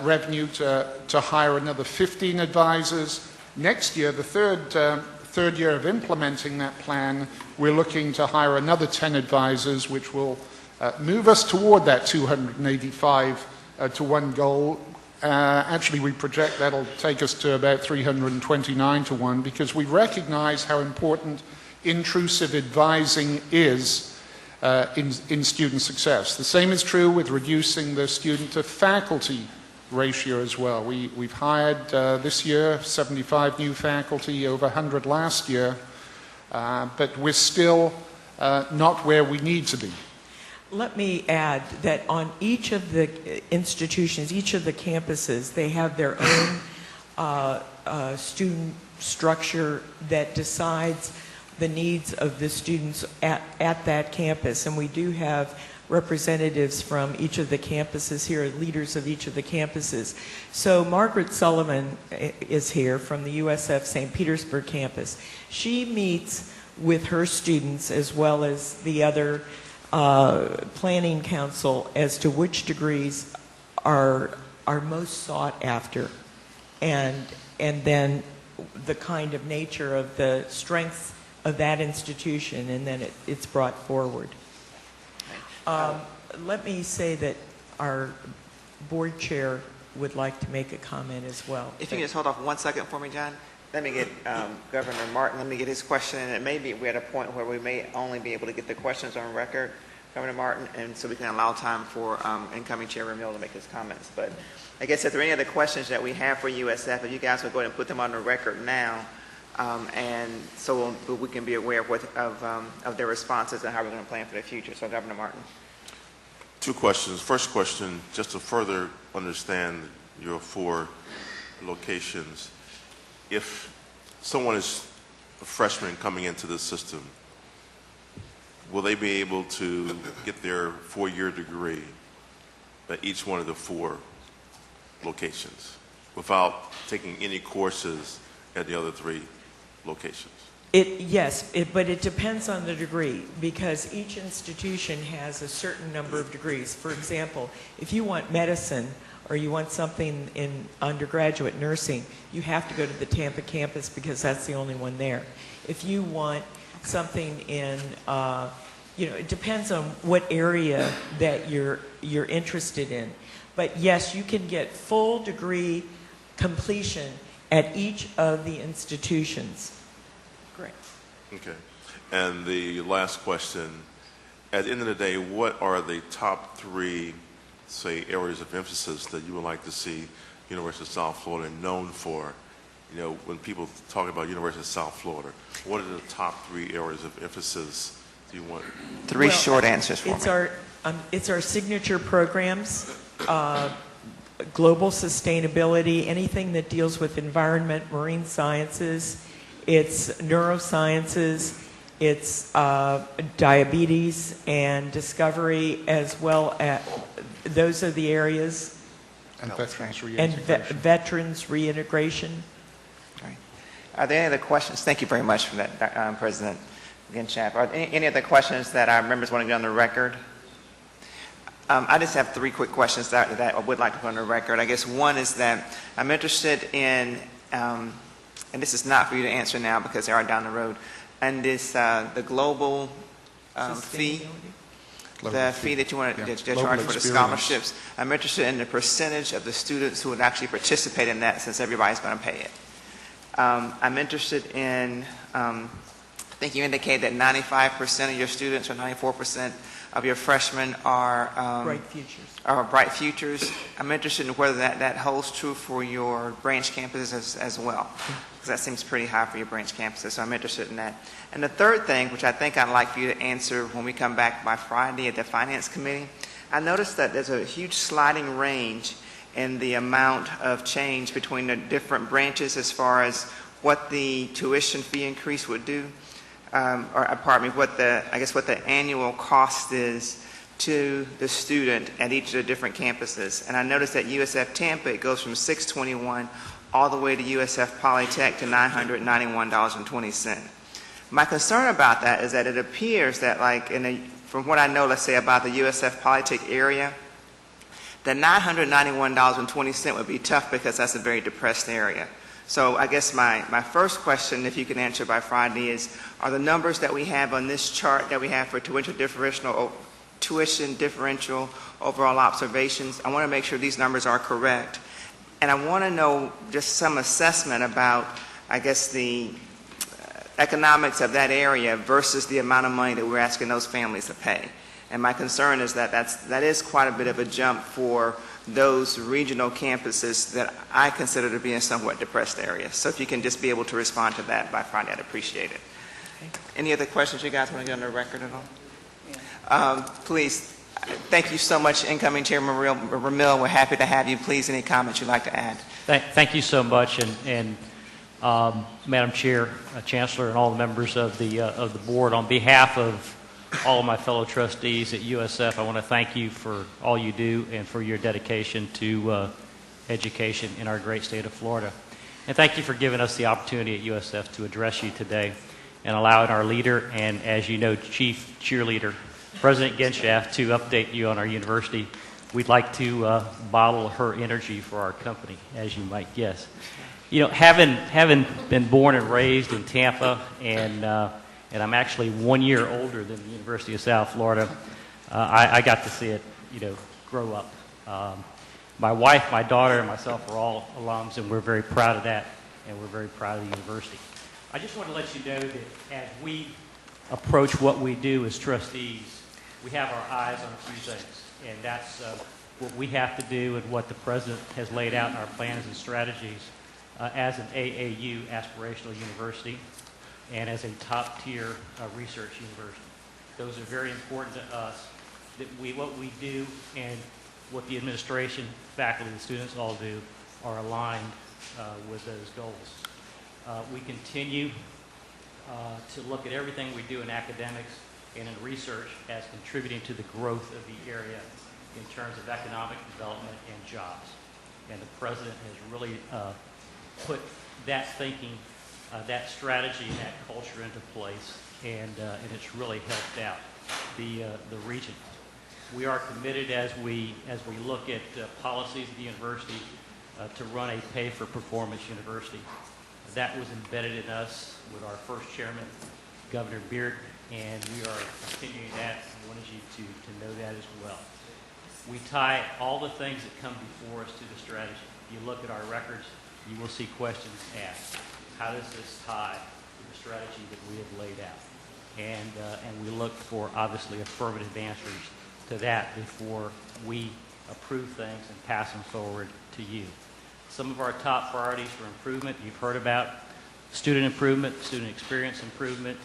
revenue to hire another 15 advisors. Next year, the third year of implementing that plan, we're looking to hire another 10 advisors, which will move us toward that 285 to 1 goal. Actually, we project that'll take us to about 329 to 1, because we recognize how important intrusive advising is in student success. The same is true with reducing the student to faculty ratio as well. We've hired this year 75 new faculty, over 100 last year, but we're still not where we need to be. Let me add that on each of the institutions, each of the campuses, they have their own student structure that decides the needs of the students at that campus. And we do have representatives from each of the campuses here, leaders of each of the campuses. So Margaret Sullivan is here from the USF St Petersburg campus. She meets with her students as well as the other planning council as to which degrees are most sought after, and then the kind of nature of the strengths of that institution, and then it's brought forward. Let me say that our board chair would like to make a comment as well. If you can just hold off 1 second for me, John. Let me get Governor Martin, let me get his question, and it may be we're at a point where we may only be able to get the questions on record, Governor Martin, and so we can allow time for incoming Chair Ramil to make his comments. But I guess if there are any other questions that we have for USF, if you guys would go ahead and put them on the record now, and so we can be aware of their responses and how we're going to plan for the future. So, Governor Martin. 2 questions. First question, just to further understand your 4 locations. If someone is a freshman coming into the system, will they be able to get their 4-year degree at each one of the 4 locations without taking any courses at the other 3 locations? Yes, but it depends on the degree, because each institution has a certain number of degrees. For example, if you want medicine or you want something in undergraduate nursing, you have to go to the Tampa campus because that's the only one there. If you want something in, it depends on what area that you're interested in. But yes, you can get full degree completion at each of the institutions. Great. Okay. And the last question, at the end of the day, what are the top 3, say, areas of emphasis that you would like to see University of South Florida known for? When people talk about University of South Florida, what are the top 3 areas of emphasis do you want? 3 short answers for me. It's our signature programs, global sustainability, anything that deals with environment, marine sciences. It's neurosciences, it's diabetes and discovery, as well as those are the areas. And veterans And reintegration. veterans reintegration. Right. Are there any other questions? Thank you very much for that, President Genshap. Are there any other questions that our members want to get on the record? I just have 3 quick questions that I would like to put on the record. I guess one is that I'm interested in, and this is not for you to answer now because they are down the road, and this the global fee, the fee that you want to charge for the scholarships. I'm interested in the percentage of the students who would actually participate in that, since everybody's going to pay it. I'm interested in, I think you indicated that 95% of your students or 94% of your freshmen are bright futures. I'm interested in whether that holds true for your branch campuses as well, because that seems pretty high for your branch campuses, so I'm interested in that. And the third thing, which I think I'd like for you to answer when we come back by Friday at the Finance Committee, I noticed that there's a huge sliding range in the amount of change between the different branches as far as what the tuition fee increase would do. What the annual cost is to the student at each of the different campuses. And I noticed at USF Tampa, it goes from $621 all the way to USF Polytechnic to $991.20. My concern about that is that it appears that, from what I know, let's say about the USF Polytechnic area, the $991.20 would be tough because that's a very depressed area. So I guess my first question, if you can answer by Friday, is are the numbers that we have on this chart that we have for tuition differential overall observations, I want to make sure these numbers are correct. And I want to know just some assessment about, I guess, the economics of that area versus the amount of money that we're asking those families to pay. And my concern is that is quite a bit of a jump for those regional campuses that I consider to be in somewhat depressed areas. So if you can just be able to respond to that by Friday, I'd appreciate it. Okay. Any other questions you guys want to get on the record at all? Please, thank you so much, incoming Chairman Ramil. We're happy to have you. Please, any comments you'd like to add? Thank you so much, and Madam Chair, Chancellor, and all the members of the board, on behalf of all of my fellow trustees at USF, I want to thank you for all you do and for your dedication to education in our great state of Florida. And thank you for giving us the opportunity at USF to address you today and allowing our leader and, as you know, chief cheerleader, President Genshap, to update you on our university. We'd like to bottle her energy for our company, as you might guess. You know, having been born and raised in Tampa, and I'm actually 1 year older than the University of South Florida, I got to see it, grow up. My wife, my daughter, and myself are all alums, and we're very proud of that, and we're very proud of the university. I just want to let you know that as we approach what we do as trustees, we have our eyes on a few things, and that's what we have to do and what the President has laid out in our plans and strategies as an AAU aspirational university and as a top-tier research university. Those are very important to us, that what we do and what the administration, faculty, and students all do are aligned with those goals. We continue to look at everything we do in academics and in research as contributing to the growth of the area in terms of economic development and jobs. And the President has really put that thinking, that strategy, and that culture into place, and it's really helped out the region. We are committed as we look at policies at the university to run a pay-for-performance university. That was embedded in us with our first chairman, Governor Beard, and we are continuing that. I wanted you to know that as well. We tie all the things that come before us to the strategy. If you look at our records, you will see questions asked. How does this tie to the strategy that we have laid out? And we look for, obviously, affirmative answers to that before we approve things and pass them forward to you. Some of our top priorities for improvement you've heard about: student improvement, student experience improvement,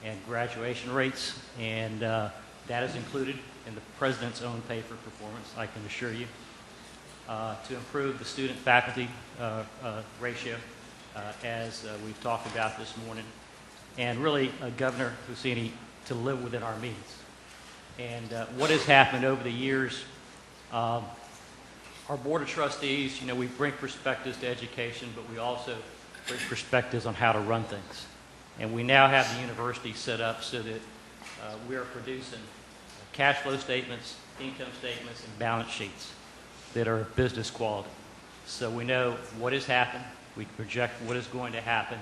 and graduation rates. And that is included in the President's own pay for performance, I can assure you. To improve the student-faculty ratio, as we've talked about this morning. And really, Governor Husseini, to live within our means. And what has happened over the years, our Board of Trustees, we bring perspectives to education, but we also bring perspectives on how to run things. And we now have the university set up so that we are producing cash flow statements, income statements, and balance sheets that are business quality. So we know what has happened, we project what is going to happen,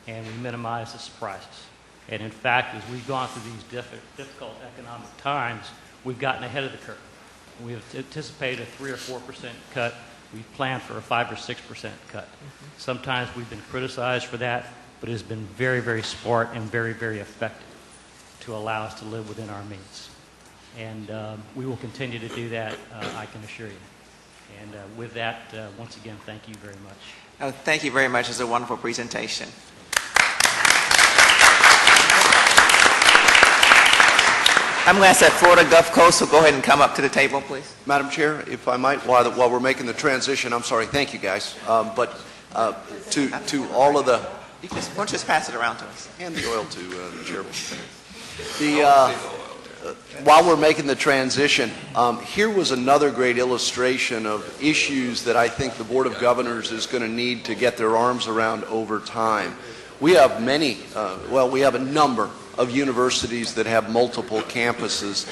and we minimize the surprises. And in fact, as we've gone through these difficult economic times, we've gotten ahead of the curve. We have anticipated a 3 or 4% cut. We've planned for a 5 or 6% cut. Sometimes we've been criticized for that, but it has been very, very smart and very, very effective to allow us to live within our means. And we will continue to do that, I can assure you. And with that, once again, thank you very much. Thank you very much. It's a wonderful presentation. I'm going to ask that Florida Gulf Coast will go ahead and come up to the table, please. Madam Chair, if I might, while we're making the transition, I'm sorry, thank you guys, but to all of the... Why don't you just pass it around to us? Hand the oil to the chairman. While we're making the transition, here was another great illustration of issues that I think the Board of Governors is going to need to get their arms around over time. We have we have a number of universities that have multiple campuses,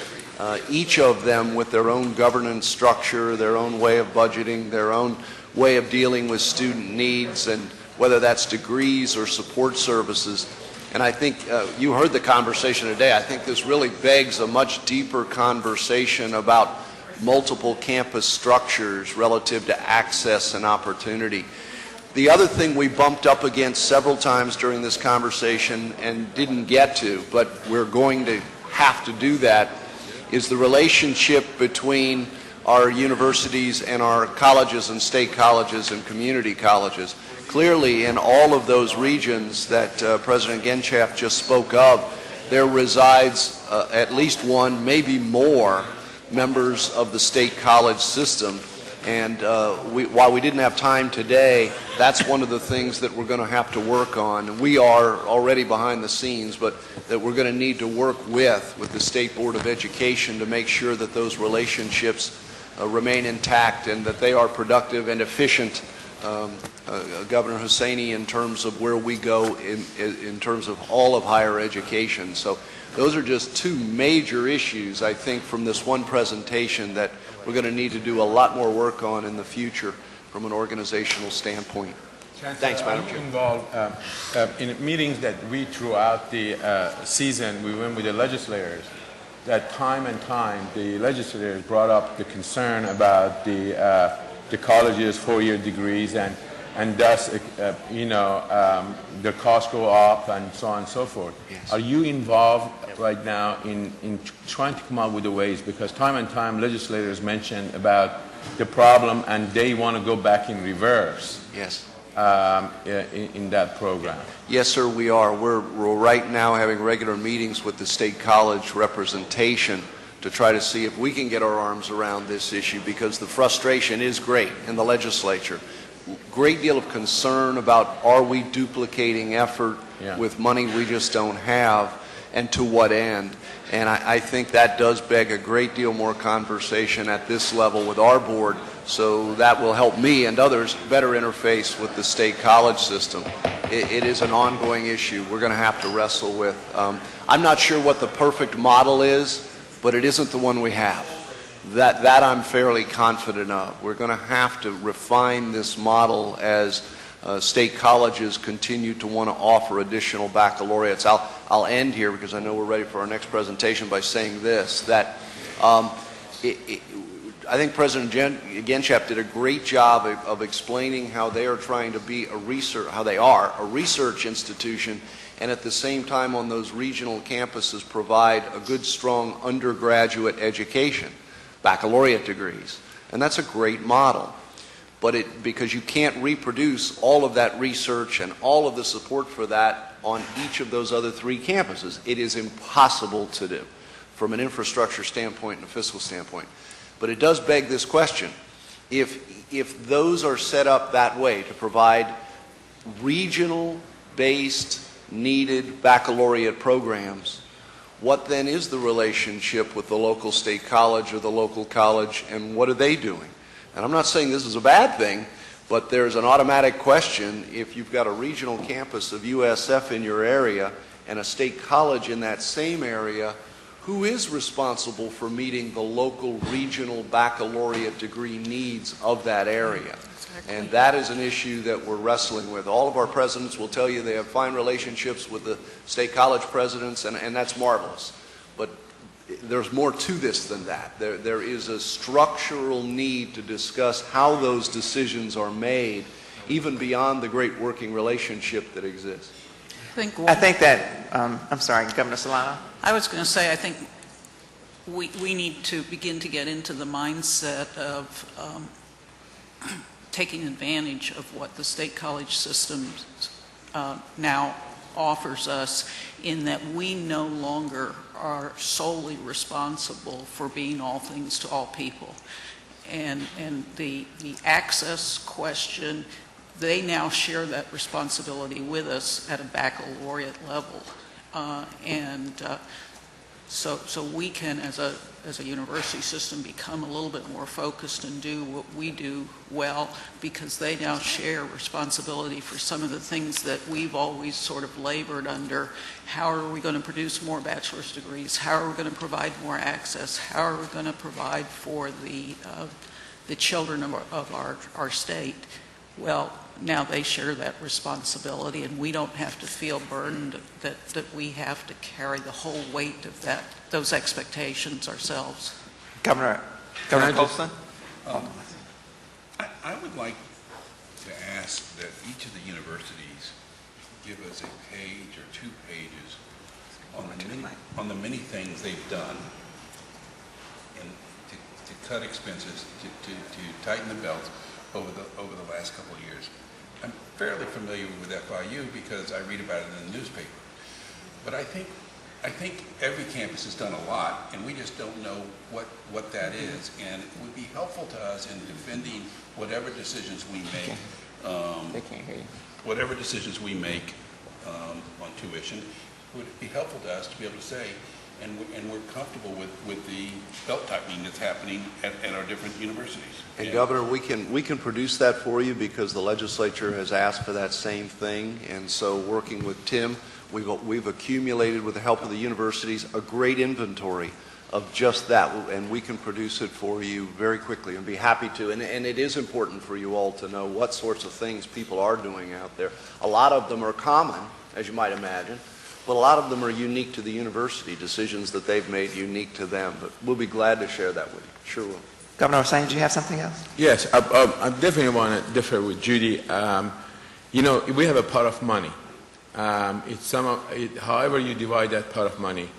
each of them with their own governance structure, their own way of budgeting, their own way of dealing with student needs, and whether that's degrees or support services. And I think you heard the conversation today. I think this really begs a much deeper conversation about multiple campus structures relative to access and opportunity. The other thing we bumped up against several times during this conversation and didn't get to, but we're going to have to do that, is the relationship between our universities and our colleges and state colleges and community colleges. Clearly, in all of those regions that President Genchaf just spoke of, there resides at least one, maybe more, members of the state college system. And while we didn't have time today, that's one of the things that we're going to have to work on. We are already behind the scenes, but that we're going to need to work with the State Board of Education to make sure that those relationships remain intact and that they are productive and efficient. Governor Husseini, in terms of where we go in terms of all of higher education. So those are just two major issues, I think, from this one presentation that we're going to need to do a lot more work on in the future from an organizational standpoint. Chancellor, Thanks, Madam Chair. Involved in meetings that we throughout the season, we went with the legislators, that time and time the legislators brought up the concern about the college's 4-year degrees and thus, the costs go up and so on and so forth. Yes. Are you involved right now in trying to come up with the ways, because time and time legislators mention about the problem and they want to go back in reverse? Yes. In that program? Yes, sir, we are. We're right now having regular meetings with the state college representation to to try to see if we can get our arms around this issue, because the frustration is great in the legislature. Great deal of concern about, are we duplicating effort with money we just don't have, and to what end? And I think that does beg a great deal more conversation at this level with our board, so that will help me and others better interface with the state college system. It is an ongoing issue we're going to have to wrestle with. I'm not sure what the perfect model is, but it isn't the one we have. That I'm fairly confident of. We're going to have to refine this model as state colleges continue to want to offer additional baccalaureates. I'll end here because I know we're ready for our next presentation by saying this, that I think President Genchap did a great job of explaining how they are trying to be a research institution, and at the same time on those regional campuses provide a good, strong undergraduate education, baccalaureate degrees. And that's a great model. But because you can't reproduce all of that research and all of the support for that on each of those other 3 campuses. It is impossible to do from an infrastructure standpoint and a fiscal standpoint. But it does beg this question. If those are set up that way to provide regional-based, needed baccalaureate programs, what then is the relationship with the local state college or the local college, and what are they doing? And I'm not saying this is a bad thing, but there's an automatic question. If you've got a regional campus of USF in your area and a state college in that same area, who is responsible for meeting the local regional baccalaureate degree needs of that area? Exactly. And that is an issue that we're wrestling with. All of our presidents will tell you they have fine relationships with the state college presidents, and that's marvelous. But there's more to this than that. There is a structural need to discuss how those decisions are made, even beyond the great working relationship that exists. I think that, I'm sorry, Governor Solano? I was going to say, I think we need to begin to get into the mindset of taking advantage of what the state college system now offers us, in that we no longer are solely responsible for being all things to all people. And the access question, they now share that responsibility with us at a baccalaureate level. So we can, as a university system, become a little bit more focused and do what we do well, because they now share responsibility for some of the things that we've always sort of labored under. How are we going to produce more bachelor's degrees? How are we going to provide more access? How are we going to provide for the children of our state? Well, now they share that responsibility, and we don't have to feel burdened that we have to carry the whole weight of those expectations ourselves. Governor Colson? I would like to ask that each of the universities give us a page or 2 pages on the many things they've done and to cut expenses, to tighten the belts over the last couple of years. I'm fairly familiar with FIU because I read about it in the newspaper. But I think every campus has done a lot, and we just don't know what that is. And it would be helpful to us in defending whatever decisions we make. They can't hear you. Whatever decisions we make on tuition, would it be helpful to us to be able to say, and we're comfortable with the belt tightening that's happening at our different universities. And Governor, we can produce that for you because the legislature has asked for that same thing. And so, working with Tim, we've accumulated, with the help of the universities, a great inventory of just that, and we can produce it for you very quickly and be happy to. And it is important for you all to know what sorts of things people are doing out there. A lot of them are common, as you might imagine, but a lot of them are unique to the university, decisions that they've made unique to them. But we'll be glad to share that with you. Sure will. Governor Hossain, do you have something else? Yes, I definitely want to differ with Judy. We have a pot of money. However you divide that pot of money.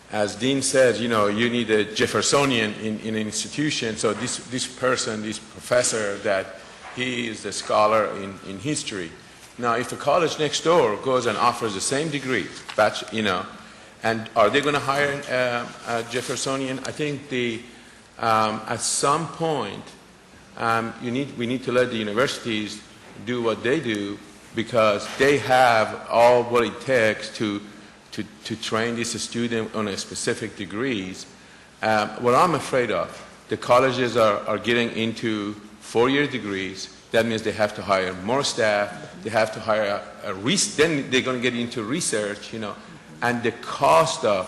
As Dean said, you need a Jeffersonian in an institution. So this person, this professor, that he is a scholar in history. Now, if the college next door goes and offers the same degree, And are they going to hire a Jeffersonian? I think at some point, we need to let the universities do what they do, because they have all what it takes to train this student on a specific degrees. What I'm afraid of, the colleges are getting into 4-year degrees. That means they have to hire more staff. They have to hire then they're going to get into research, and the cost of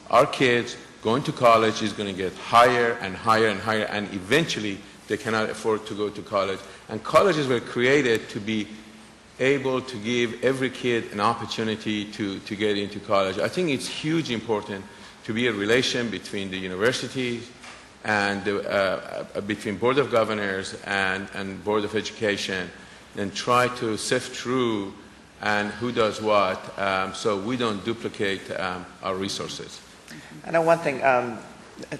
our kids going to college is going to get higher and higher and higher, and eventually they cannot afford to go to college. And colleges were created to be able to give every kid an opportunity to get into college. I think it's hugely important to be a relation between the universities and between Board of Governors and Board of Education, and try to sift through and who does what, so we don't duplicate our resources. I know one thing,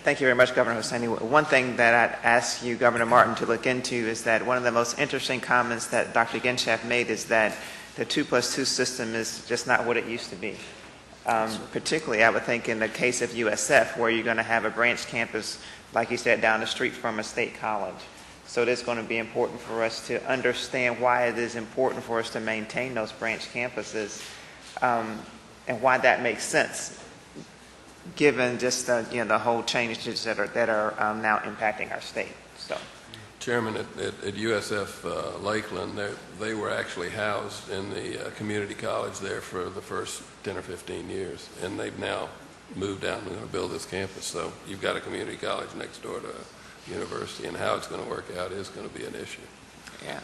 thank you very much, Governor Hosseini. One thing that I'd ask you, Governor Martin, to look into is that one of the most interesting comments that Dr. Genschaft made is that the 2+2 system is just not what it used to be. Particularly, I would think, in the case of USF, where you're going to have a branch campus, like you said, down the street from a state college. So it is going to be important for us to understand why it is important for us to maintain those branch campuses, and why that makes sense, given just the whole changes that are now impacting our state. So, Chairman, at USF Lakeland, they were actually housed in the community college there for the first 10 or 15 years, and they've now moved out and going to build this campus. So you've got a community college next door to a university, and how it's going to work out is going to be an issue. Yeah.